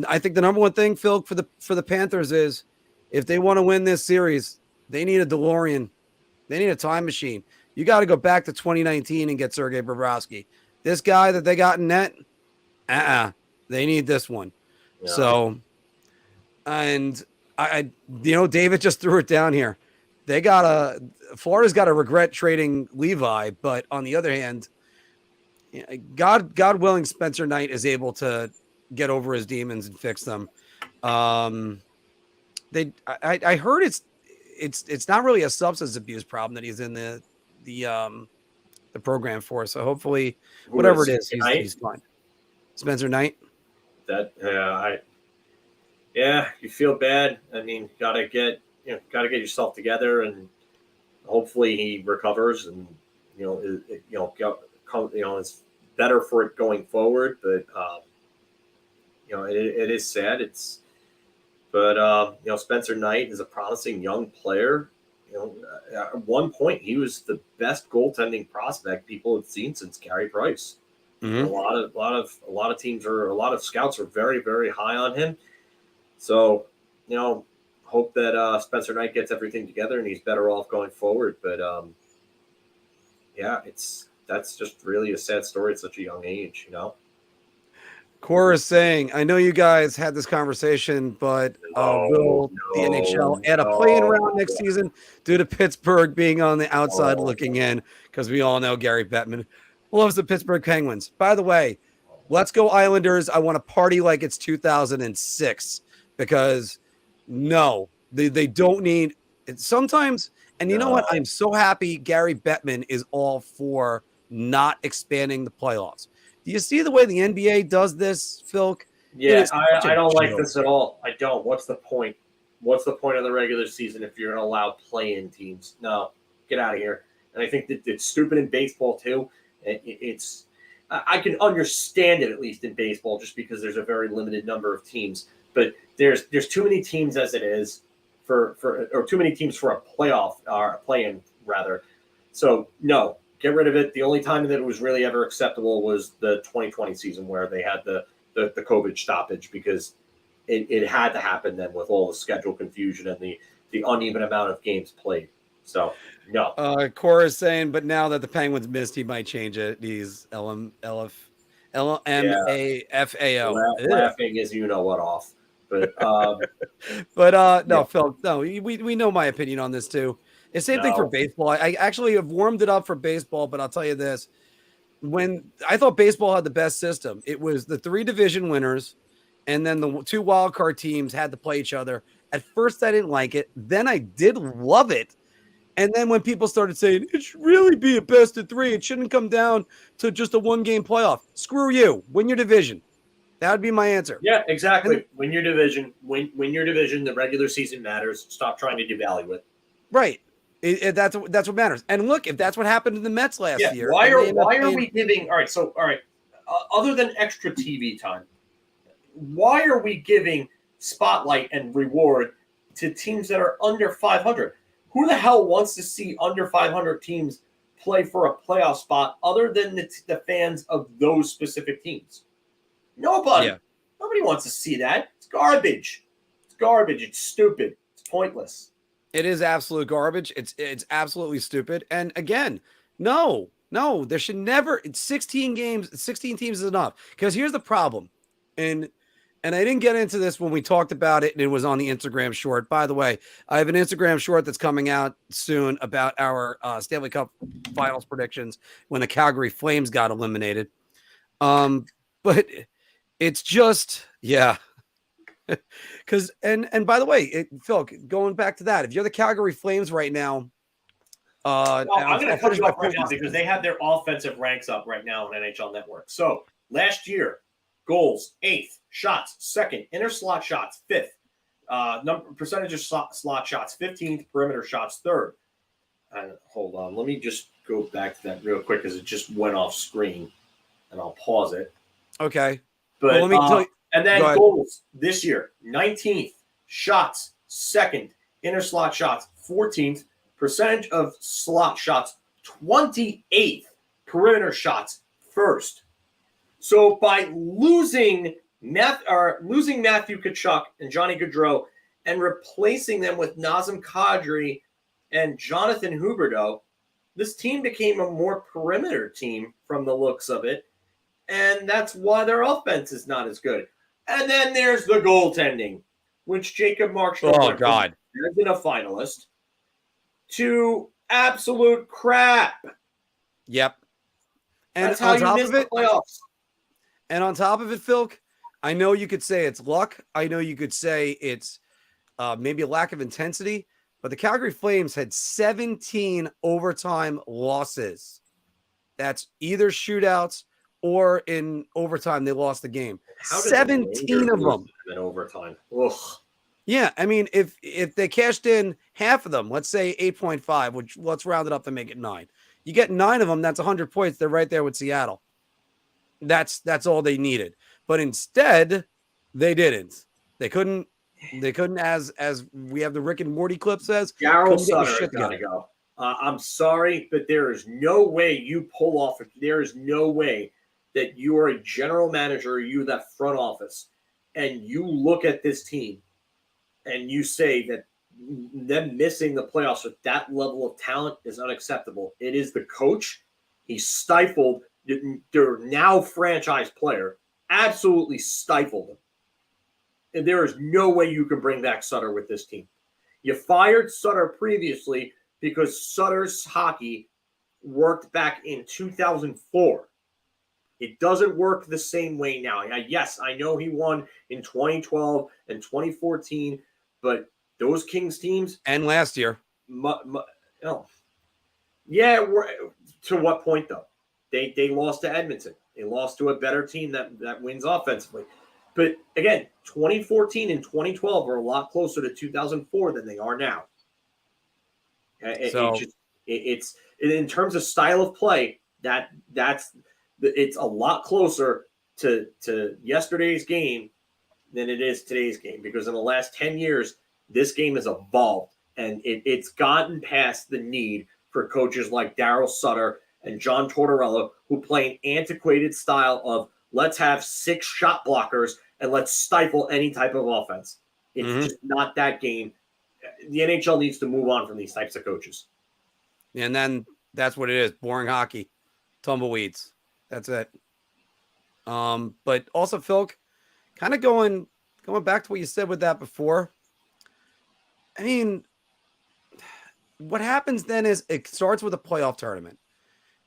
I think the number one thing, Phil, for the Panthers is, if they want to win this series, they need a DeLorean. They need a time machine. You got to go back to 2019 and get Sergei Bobrovsky. This guy that they got in net, they need this one. Yeah. So, and David just threw it down here. Florida's got to regret trading Levi, but on the other hand, God willing, Spencer Knight is able to get over his demons and fix them. I heard it's not really a substance abuse problem that he's in the program for. So hopefully, whatever it is, he's fine. Spencer Knight. You feel bad. I mean, gotta get yourself together, and hopefully he recovers, and it's better for it going forward. But it is sad. But Spencer Knight is a promising young player. At one point he was the best goaltending prospect people had seen since Carey Price. Mm-hmm. A lot of scouts are very, very high on him. So, hope that Spencer Knight gets everything together and he's better off going forward. But that's just really a sad story at such a young age, Cora is saying, I know you guys had this conversation, but will the NHL add a play-in round next season due to Pittsburgh being on the outside looking in? Because we all know Gary Bettman loves the Pittsburgh Penguins. By the way, let's go Islanders. I want to party like it's 2006, because no, they don't need it sometimes. And you know what? I'm so happy Gary Bettman is all for not expanding the playoffs. Do you see the way the NBA does this, Phil? Yeah, I don't like this at all. I don't. What's the point? What's the point of the regular season if you're going to allow play-in teams? No, get out of here. And I think that it's stupid in baseball too. I can understand it, at least in baseball, just because there's a very limited number of teams. But there's too many teams as it is or too many teams for a playoff or a play-in rather. So no, get rid of it. The only time that it was really ever acceptable was the 2020 season where they had the COVID stoppage, because it had to happen then with all the schedule confusion and the uneven amount of games played. So no. Cora is saying, but now that the Penguins missed, he might change it. He's LMAFAO. Laughing is you know what off. But no, Phil, no, we know my opinion on this too. It's the same thing for baseball. I actually have warmed it up for baseball, but I'll tell you this. When I thought baseball had the best system, it was the 3 division winners, and then the 2 wild card teams had to play each other. At first, I didn't like it. Then I did love it. And then when people started saying it should really be a best of 3, it shouldn't come down to just a 1-game playoff. Screw you. Win your division. That would be my answer. Yeah, exactly. Win your division. Win your division. The regular season matters. Stop trying to devalue it. Right. That's what matters. And look, if that's what happened to the Mets last year. Why are we giving? All right. Other than extra TV time, why are we giving spotlight and reward to teams that are under 500? Who the hell wants to see under 500 teams play for a playoff spot other than the fans of those specific teams? Nobody. Yeah. Nobody wants to see that. It's garbage. It's stupid. It's pointless. It is absolute garbage. It's absolutely stupid. And again, no, there should never. It's 16 games. 16 teams is enough. Because here's the problem, and I didn't get into this when we talked about it, and it was on the Instagram short. By the way, I have an Instagram short that's coming out soon about our Stanley Cup Finals predictions when the Calgary Flames got eliminated. But it's just, yeah. Because and by the way, Phil, going back to that, if you're the Calgary Flames right now, I'm going to cut you off right now because they have their offensive ranks up right now on NHL Network. So last year, goals 8th, shots 2nd, inner slot shots 5th, percentage of slot shots 15th, perimeter shots 3rd. And hold on, let me just go back to that real quick because it just went off screen, and I'll pause it. Okay, but let me tell you. And then goals this year, 19th, shots 2nd, inner slot shots 14th, percentage of slot shots 28th, perimeter shots 1st. So by losing Matthew Tkachuk and Johnny Gaudreau and replacing them with Nazem Kadri and Jonathan Huberdeau, this team became a more perimeter team from the looks of it, and that's why their offense is not as good. And then there's the goaltending, which Jacob Markstrom has been a finalist, to absolute crap. Yep. And that's how you miss the playoffs. And on top of it, Phil, I know you could say it's luck. I know you could say it's maybe a lack of intensity, but the Calgary Flames had 17 overtime losses. That's either shootouts or in overtime, they lost the game. 17 of them in overtime. Ugh. Yeah, I mean, if they cashed in half of them, let's say 8.5, which let's round it up to make it 9. You get 9 of them, that's 100 points. They're right there with Seattle. That's all they needed. But instead, they didn't. They couldn't, as we have the Rick and Morty clip says, Daryl Sutter has got to go. I'm sorry, but there is no way you pull off. There is no way that you are a general manager, or you that front office, and you look at this team and you say that them missing the playoffs with that level of talent is unacceptable. It is the coach. He stifled their now franchise player, absolutely stifled him. And there is no way you can bring back Sutter with this team. You fired Sutter previously because Sutter's hockey worked back in 2004. It doesn't work the same way now. Yes, I know he won in 2012 and 2014, but those Kings teams... And last year. Yeah, to what point, though? They lost to Edmonton. They lost to a better team that wins offensively. But, again, 2014 and 2012 are a lot closer to 2004 than they are now. It's in terms of style of play, it's a lot closer to yesterday's game than it is today's game, because in the last 10 years, this game has evolved, and it's gotten past the need for coaches like Daryl Sutter and John Tortorella, who play an antiquated style of let's have 6 shot blockers and let's stifle any type of offense. It's just not that game. The NHL needs to move on from these types of coaches. And then that's what it is. Boring hockey, tumbleweeds. That's it. But also, Phil, kind of going back to what you said with that before. I mean, what happens then is it starts with a playoff tournament.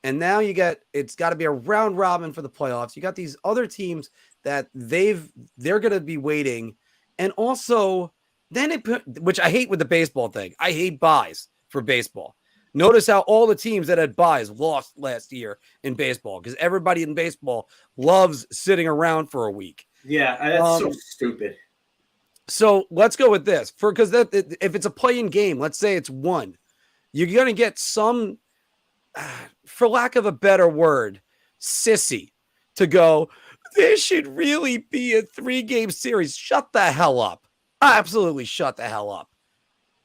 And now it's got to be a round robin for the playoffs. You got these other teams that they're going to be waiting. And also then which I hate with the baseball thing. I hate buys for baseball. Notice how all the teams that had buys lost last year in baseball, because everybody in baseball loves sitting around for a week. Yeah, that's so stupid. So let's go with this. Because if it's a play-in game, let's say it's 1, you're going to get some, for lack of a better word, sissy to go, this should really be a 3-game series. Shut the hell up. Absolutely shut the hell up.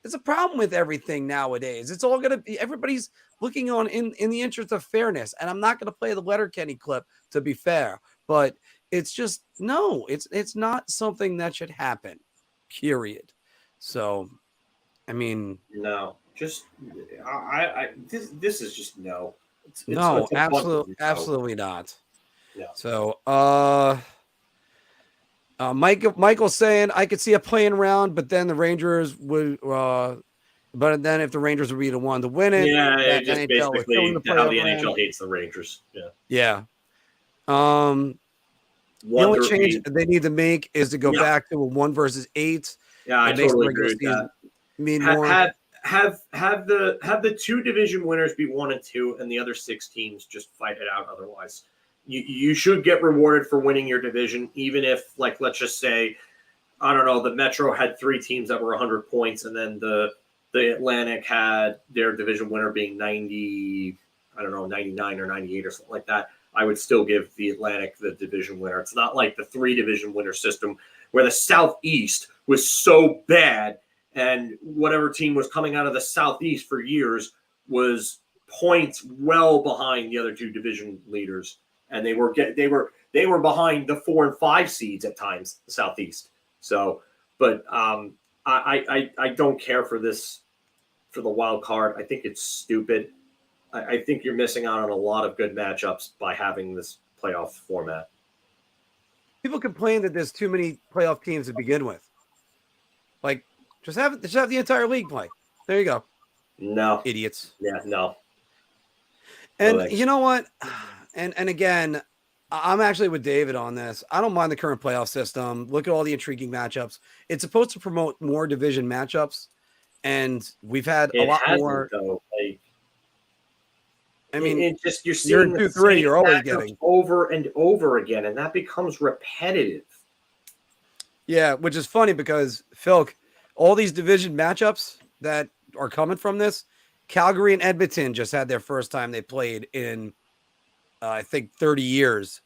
There's a problem with everything nowadays. It's all going to be, everybody's looking on in the interest of fairness. And I'm not going to play the Letterkenny clip to be fair, but it's just, no, it's not something that should happen, period. So, I mean, no, just, this is just no. No, absolutely not. Yeah. So, Michael's saying I could see a playing round, but then the Rangers would. But then if the Rangers would be the one to win it, yeah, just NHL basically how the NHL hates the Rangers. Yeah. The only change they need to make is to go back to a 1 versus 8. Yeah, I totally agree with that. Have the 2 division winners be 1 and 2, and the other 6 teams just fight it out. Otherwise, you should get rewarded for winning your division, even if, like, let's just say, I don't know, the Metro had 3 teams that were 100 points, and then the Atlantic had their division winner being 90, I don't know, 99 or 98 or something like that. I would still give the Atlantic the division winner. It's not like the 3 division winner system where the Southeast was so bad, and whatever team was coming out of the Southeast for years was points well behind the other 2 division leaders, and they were behind the 4 and 5 seeds at times, the Southeast. So, but I don't care for this, for the wild card. I think it's stupid. I think you're missing out on a lot of good matchups by having this playoff format. People complain that there's too many playoff teams to begin with. Like, just have the entire league play. There you go. No. Idiots. Yeah, no. And you know what? And again, I'm actually with David on this. I don't mind the current playoff system. Look at all the intriguing matchups. It's supposed to promote more division matchups, and we've had a lot more. Though. I mean, it's just you're seeing the 2-3. You're always getting over and over again, and that becomes repetitive. Yeah, which is funny because Phil, all these division matchups that are coming from this, Calgary and Edmonton just had their first time they played in, I think, 30 years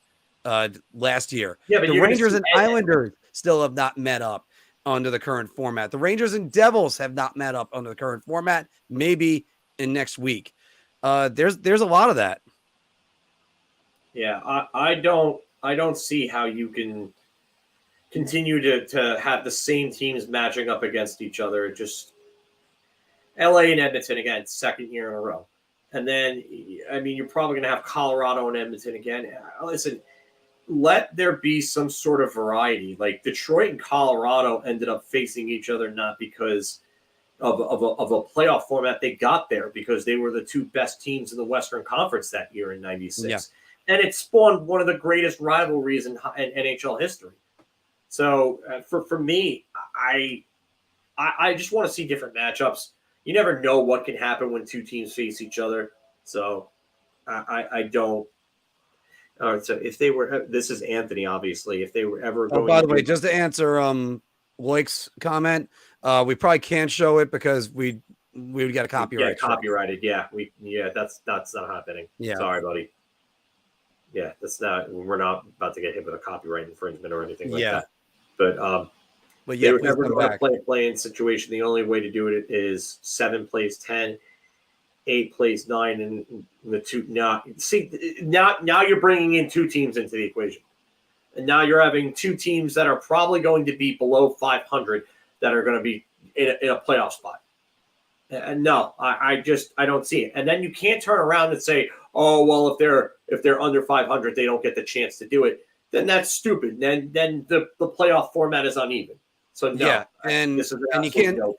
last year. Yeah, but the Rangers and Islanders still have not met up under the current format. The Rangers and Devils have not met up under the current format. Maybe in next week. There's a lot of that. Yeah, I don't see how you can continue to have the same teams matching up against each other. It just LA and Edmonton again, 2nd year in a row. And then, I mean, you're probably going to have Colorado and Edmonton again. Listen, let there be some sort of variety. Like Detroit and Colorado ended up facing each other not because of a playoff format. They got there because they were the 2 best teams in the Western Conference that year in '96. Yeah. And it spawned one of the greatest rivalries in NHL history. So for me, I just want to see different matchups. You never know what can happen when 2 teams face each other. So I don't. All right. So if they were, this is Anthony, obviously, if they were ever going. By the way, just to answer Blake's comment, we probably can't show it because we we would get a copyright. Yeah, copyrighted. Yeah, that's not happening. Yeah. Sorry, buddy. Yeah, we're not about to get hit with a copyright infringement or anything like that. But yeah, they would please never come go to back. a play-in situation. The only way to do it is 7 plays 10, 8 plays 9, and the 2. Now you're bringing in 2 teams into the equation. And now you're having 2 teams that are probably going to be below 500 that are going to be in a playoff spot. And no, I don't see it. And then you can't turn around and say, oh, well, if they're under 500, they don't get the chance to do it. Then that's stupid. Then the playoff format is uneven. So no, yeah, and you can't. No.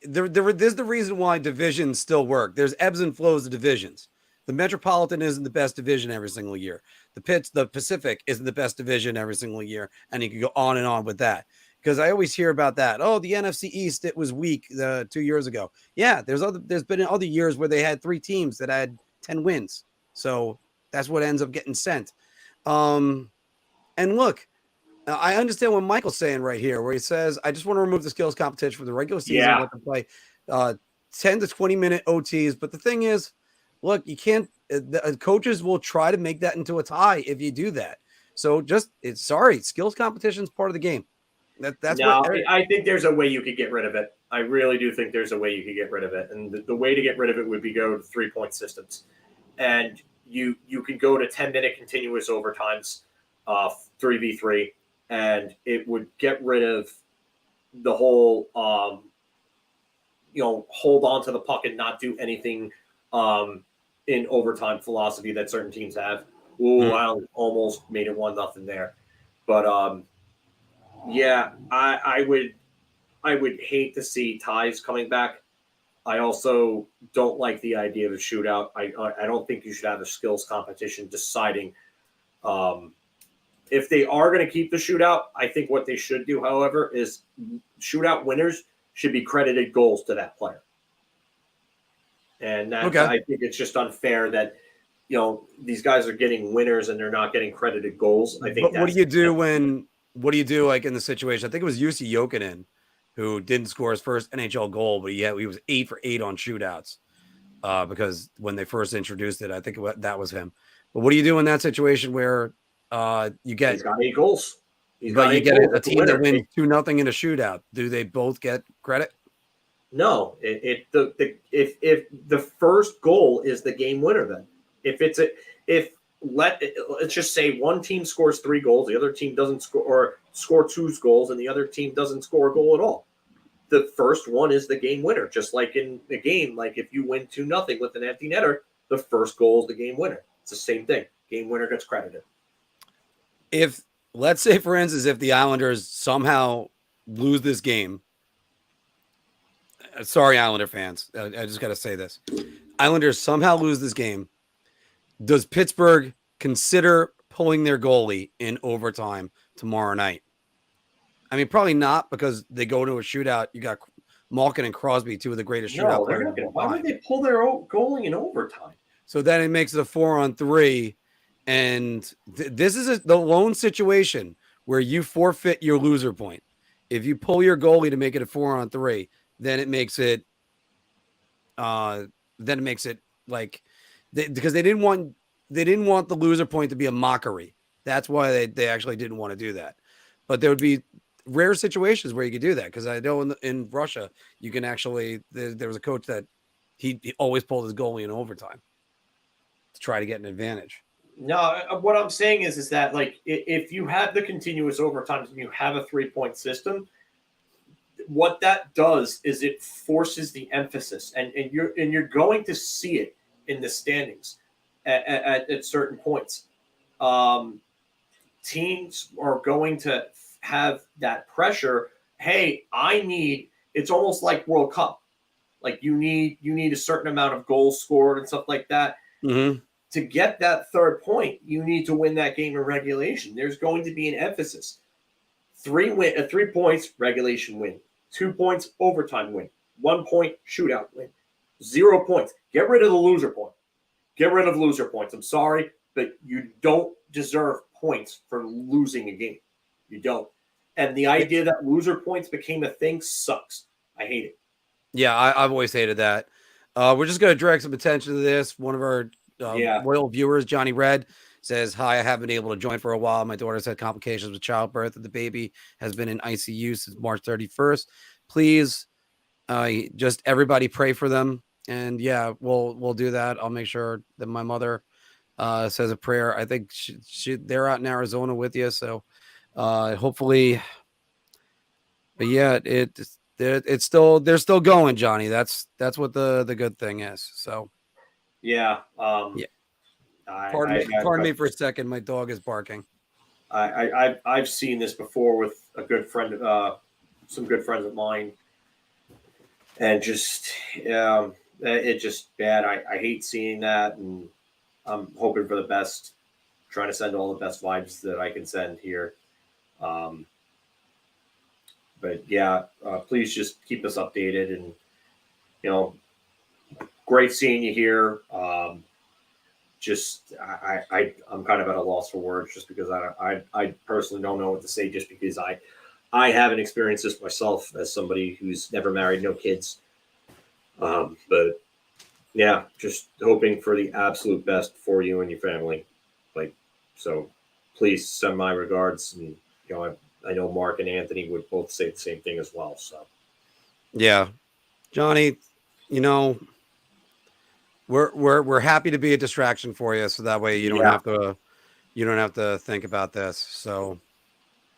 There's the reason why divisions still work. There's ebbs and flows of divisions. The Metropolitan isn't the best division every single year. The Pacific isn't the best division every single year, and you can go on and on with that. Because I always hear about that. Oh, the NFC East, it was weak 2 years ago. Yeah, there's been other years where they had 3 teams that had 10 wins. So that's what ends up getting sent. And look, I understand what Michael's saying right here, where he says, I just want to remove the skills competition from the regular season. Yeah. Let them play 10 to 20-minute OTs. But the thing is, look, you can't coaches will try to make that into a tie if you do that. So skills competition is part of the game. That's I think there's a way you could get rid of it. I really do think there's a way you could get rid of it. And the way to get rid of it would be go to 3-point systems. And you could go to 10-minute continuous overtimes, 3v3, and it would get rid of the whole, hold on to the puck and not do anything in overtime philosophy that certain teams have. I almost made it 1-0 there. But, yeah, I would hate to see ties coming back. I also don't like the idea of a shootout. I don't think you should have a skills competition deciding. If they are going to keep the shootout, I think what they should do, however, is shootout winners should be credited goals to that player. And I think it's just unfair that these guys are getting winners and they're not getting credited goals. I think. But what do you do like in the situation? I think it was Jussi Jokinen who didn't score his first NHL goal, but he was 8 for 8 on shootouts because when they first introduced it, I think that was him. But what do you do in that situation where you get? He's got 8 goals. But you get a team that wins 2-0 in a shootout. Do they both get credit? No. If the first goal is the game winner, then let's just say one team scores 3 goals, the other team doesn't score 2 goals, and the other team doesn't score a goal at all. The first one is the game winner, just like in the game. Like if you win 2-0 with an empty netter, the first goal is the game winner. It's the same thing. Game winner gets credited. If let's say, for instance, if the Islanders somehow lose this game, sorry, Islander fans, I just got to say this: Islanders somehow lose this game. Does Pittsburgh consider pulling their goalie in overtime tomorrow night? I mean, probably not, because they go to a shootout. You got Malkin and Crosby, 2 of the greatest shootout players. Why would they pull their goalie in overtime? So then it makes it a 4-on-3. And this is the lone situation where you forfeit your loser point. If you pull your goalie to make it a 4-on-3, then it makes it like because they didn't want the loser point to be a mockery. That's why they actually didn't want to do that. But there would be rare situations where you could do that, because I know in Russia you can actually there was a coach that he always pulled his goalie in overtime to try to get an advantage. No, what I'm saying is that, like, if you have the continuous overtimes and you have a 3-point system, what that does is it forces the emphasis, and you're going to see it in the standings at certain points. Teams are going to have that pressure. Hey, it's almost like World Cup. Like you need a certain amount of goals scored and stuff like that. Mm-hmm. To get that 3rd point, you need to win that game in regulation. There's going to be an emphasis. 3 points, regulation win. 2 points, overtime win. 1 point, shootout win. 0 points. Get rid of the loser point. Get rid of loser points. I'm sorry, but you don't deserve points for losing a game. You don't. And the idea that loser points became a thing sucks. I hate it. Yeah, I've always hated that. We're just going to direct some attention to this. One of our loyal viewers, Johnny Red, says, "Hi, I haven't been able to join for a while. My daughter's had complications with childbirth, and the baby has been in ICU since March 31st. Please, just everybody pray for them." And yeah, we'll do that. I'll make sure that my mother says a prayer. I think they're out in Arizona with you, so hopefully. But yeah, it's still they're still going, Johnny. That's what the good thing is. So yeah. Yeah. Pardon me for a second. My dog is barking. I've seen this before with a good friend, some good friends of mine, and just it's just bad. I hate seeing that, and I'm hoping for the best. Trying to send all the best vibes that I can send here. But yeah, please just keep us updated, and great seeing you here. Just I'm kind of at a loss for words, just because I personally don't know what to say, just because I haven't experienced this myself as somebody who's never married, no kids. But yeah, just hoping for the absolute best for you and your family. So please send my regards, and I know Mark and Anthony would both say the same thing as well. So yeah, Johnny, we're happy to be a distraction for you, so that way you don't have to think about this. So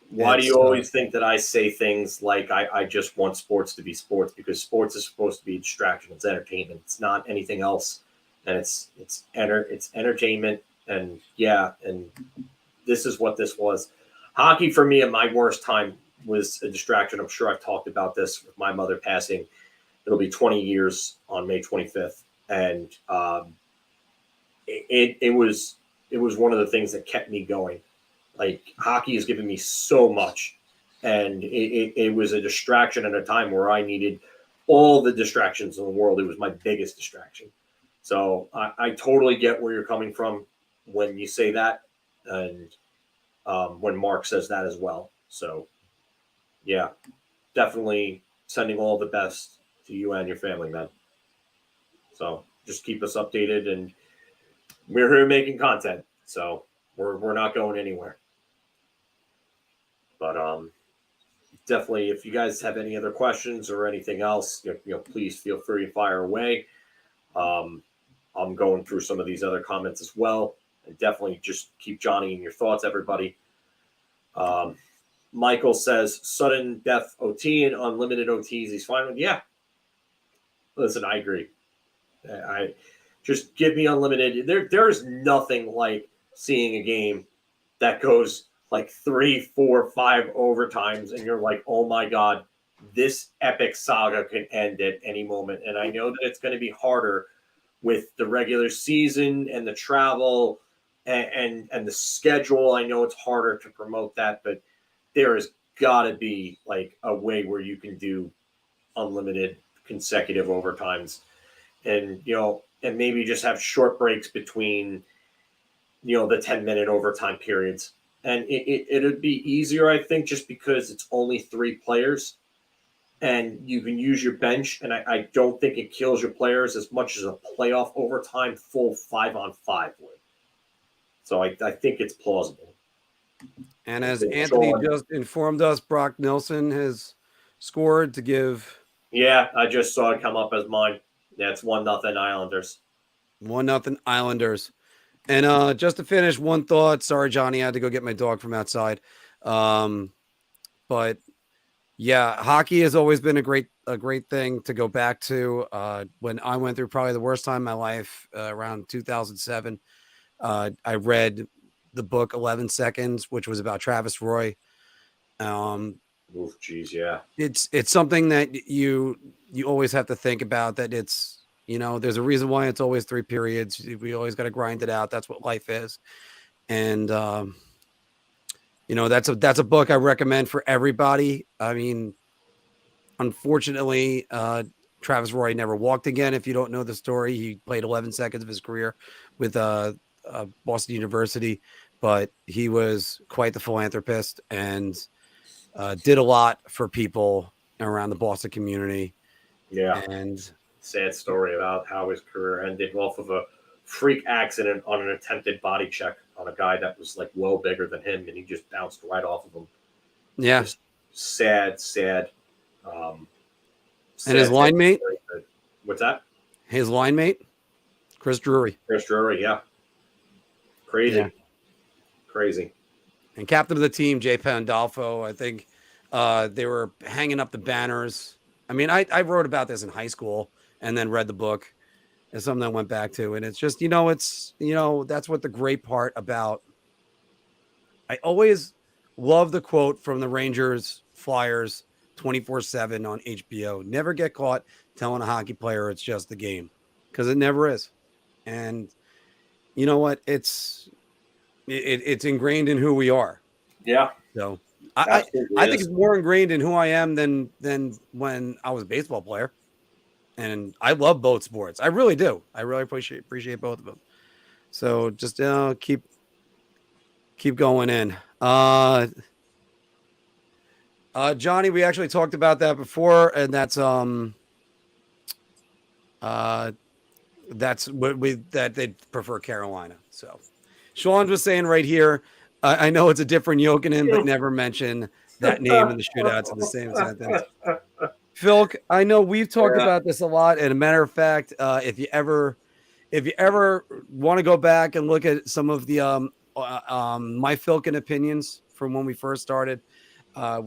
why do you always think that I say things like I just want sports to be sports? Because sports is supposed to be a distraction. It's entertainment. It's not anything else, and it's entertainment. And yeah, and this is what this was. Hockey for me at my worst time was a distraction. I'm sure I've talked about this with my mother passing. It'll be 20 years on May 25th, and it was one of the things that kept me going. Like, hockey has given me so much, and it was a distraction at a time where I needed all the distractions in the world. It was my biggest distraction. So I totally get where you're coming from when you say that, and when Mark says that as well. So yeah, definitely sending all the best to you and your family, man. So just keep us updated, and we're here making content, so we're not going anywhere. But definitely, if you guys have any other questions or anything else, please feel free to fire away. I'm going through some of these other comments as well, and definitely just keep Johnny in your thoughts, everybody. Michael says sudden death OT and unlimited OTs. He's fine with, yeah. Listen, I agree. I just give me unlimited. There is nothing like seeing a game that goes like 3, 4, 5 overtimes, and you're like, oh my God, this epic saga can end at any moment. And I know that it's going to be harder with the regular season and the travel and the schedule. I know it's harder to promote that, but there has got to be like a way where you can do unlimited consecutive overtimes, and and maybe just have short breaks between the 10-minute overtime periods. And it'd be easier, I think, just because it's only 3 players and you can use your bench. And I don't think it kills your players as much as a playoff overtime full 5-on-5 would. So I think it's plausible. And as Anthony just informed us, Brock Nelson has scored to give. Yeah, I just saw it come up as mine. Yeah, it's 1-0 Islanders. 1-0 Islanders. And just to finish, one thought. Sorry, Johnny, I had to go get my dog from outside. But yeah, hockey has always been a great thing to go back to. When I went through probably the worst time in my life, around 2007, I read the book 11 Seconds, which was about Travis Roy. Geez, yeah. It's something that you always have to think about, that it's, there's a reason why it's always 3 periods. We always got to grind it out. That's what life is. And, that's a book I recommend for everybody. I mean, unfortunately, Travis Roy never walked again. If you don't know the story, he played 11 seconds of his career with Boston University, but he was quite the philanthropist and did a lot for people around the Boston community. Yeah. And sad story about how his career ended off of a freak accident on an attempted body check on a guy that was like well bigger than him, and he just bounced right off of him. yeah. Just sad. And his line mate? What's that? His line mate? Chris Drury. Yeah. Crazy. Yeah. Crazy. And captain of the team, Jay Pandolfo, I think they were hanging up the banners. I mean, I wrote about this in high school and then read the book. It's something I went back to. And it's just, that's what the great part about. I always love the quote from the Rangers Flyers 24/7 on HBO. Never get caught telling a hockey player it's just the game, because it never is. And you know what? It's ingrained in who we are. Yeah. So I think it's more ingrained in who I am than when I was a baseball player. And I love both sports. I really do. I really appreciate both of them. So just keep going in. Johnny, we actually talked about that before, and that's what that they prefer Carolina. So Sean was saying right here, I know it's a different Jokinen, but never mention that name in the shootouts in the same sentence. Phil, I know we've talked about this a lot. And a matter of fact, if you ever want to go back and look at some of the my Philkin opinions from when we first started, I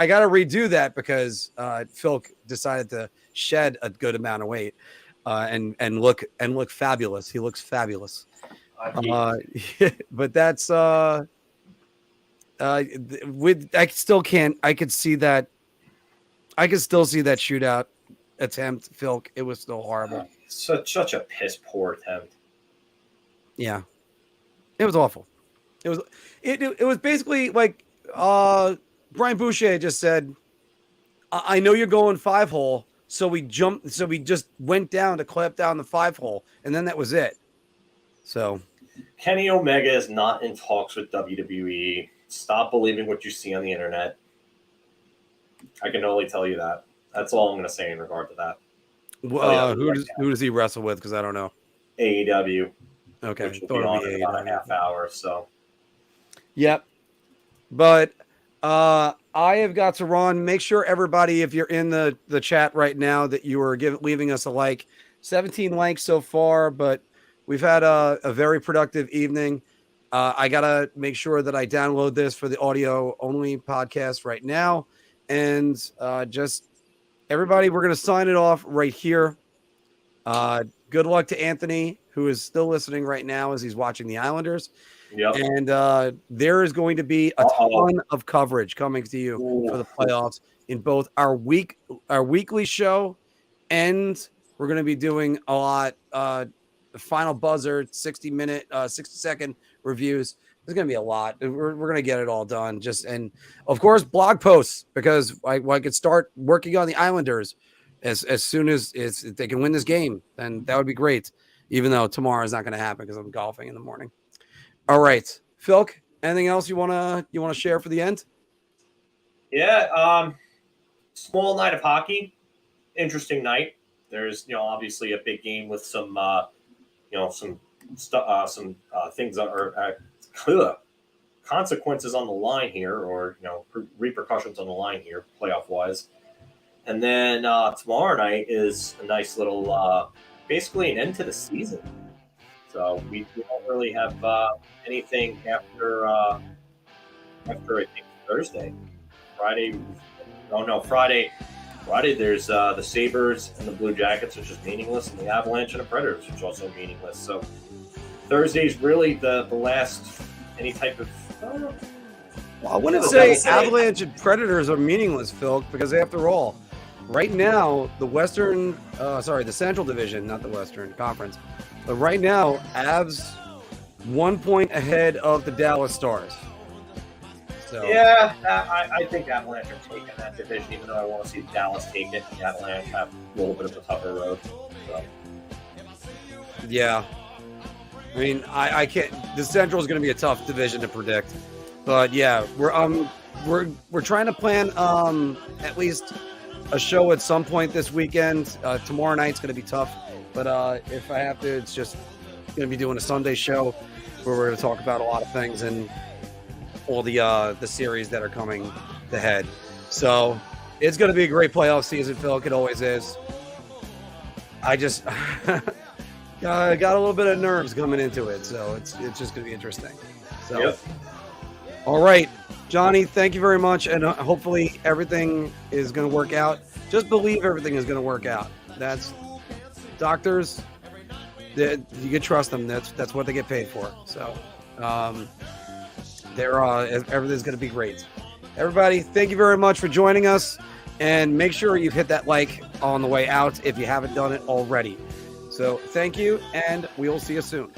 got to redo that because Phil decided to shed a good amount of weight and look fabulous. He looks fabulous. But that's I could still see that shootout attempt, Phil. It was still horrible. Such a piss poor attempt. Yeah. It was awful. It was basically like Brian Boucher just said, I know you're going 5-hole, so we just went down to clamp down the 5-hole, and then that was it. So Kenny Omega is not in talks with WWE. Stop believing what you see on the internet. I can only tell you that. That's all I'm going to say in regard to that. Who does he wrestle with? Because I don't know. AEW. Okay. Which will be on in about a half hour. So. Yep. But I have got to run. Make sure everybody, if you're in the chat right now, that you are leaving us a like. 17 likes so far, but we've had a very productive evening. I got to make sure that I download this for the audio only podcast right now. And just everybody, we're going to sign it off right here. Good luck to Anthony, who is still listening right now as he's watching the Islanders. Yep. And there is going to be a ton of coverage coming to you for the playoffs in both our weekly show, and we're going to be doing a lot the final buzzer 60-second reviews. There's going to be a lot. We're going to get it all done. And of course, blog posts, because I could start working on the Islanders as soon as they can win this game. Then that would be great, even though tomorrow is not going to happen because I'm golfing in the morning. All right, Phil, anything else you want to share for the end? Yeah. Small night of hockey. Interesting night. There's, obviously a big game with some, some things that are consequences on the line here, or repercussions on the line here, playoff wise. And then tomorrow night is a nice little, basically an end to the season. So we don't really have anything after I think Thursday, Friday. Oh no, Friday. There's the Sabres and the Blue Jackets, which is meaningless, and the Avalanche and the Predators, which is also meaningless. So Thursday's really the last any type of. Well, I wouldn't say Avalanche and Predators are meaningless, Phil, because after all, right now the Central Division, not the Western Conference, but right now, Avs 1 point ahead of the Dallas Stars. So. Yeah, I think Avalanche are taking that division, even though I want to see Dallas take it. The Avalanche have a little bit of a tougher road. So. Yeah. I mean, I can't. The Central is going to be a tough division to predict, but yeah, we're trying to plan at least a show at some point this weekend. Tomorrow night's going to be tough, but if I have to, it's just going to be doing a Sunday show where we're going to talk about a lot of things and all the series that are coming ahead. So it's going to be a great playoff season, Phil. It always is. I just got a little bit of nerves coming into it, so it's just going to be interesting. So, Yep. All right, Johnny, thank you very much, and hopefully everything is going to work out. Just believe everything is going to work out. That's doctors. You can trust them. That's what they get paid for. So, everything's going to be great. Everybody, thank you very much for joining us, and make sure you've hit that like on the way out if you haven't done it already. So, thank you, and we will see you soon.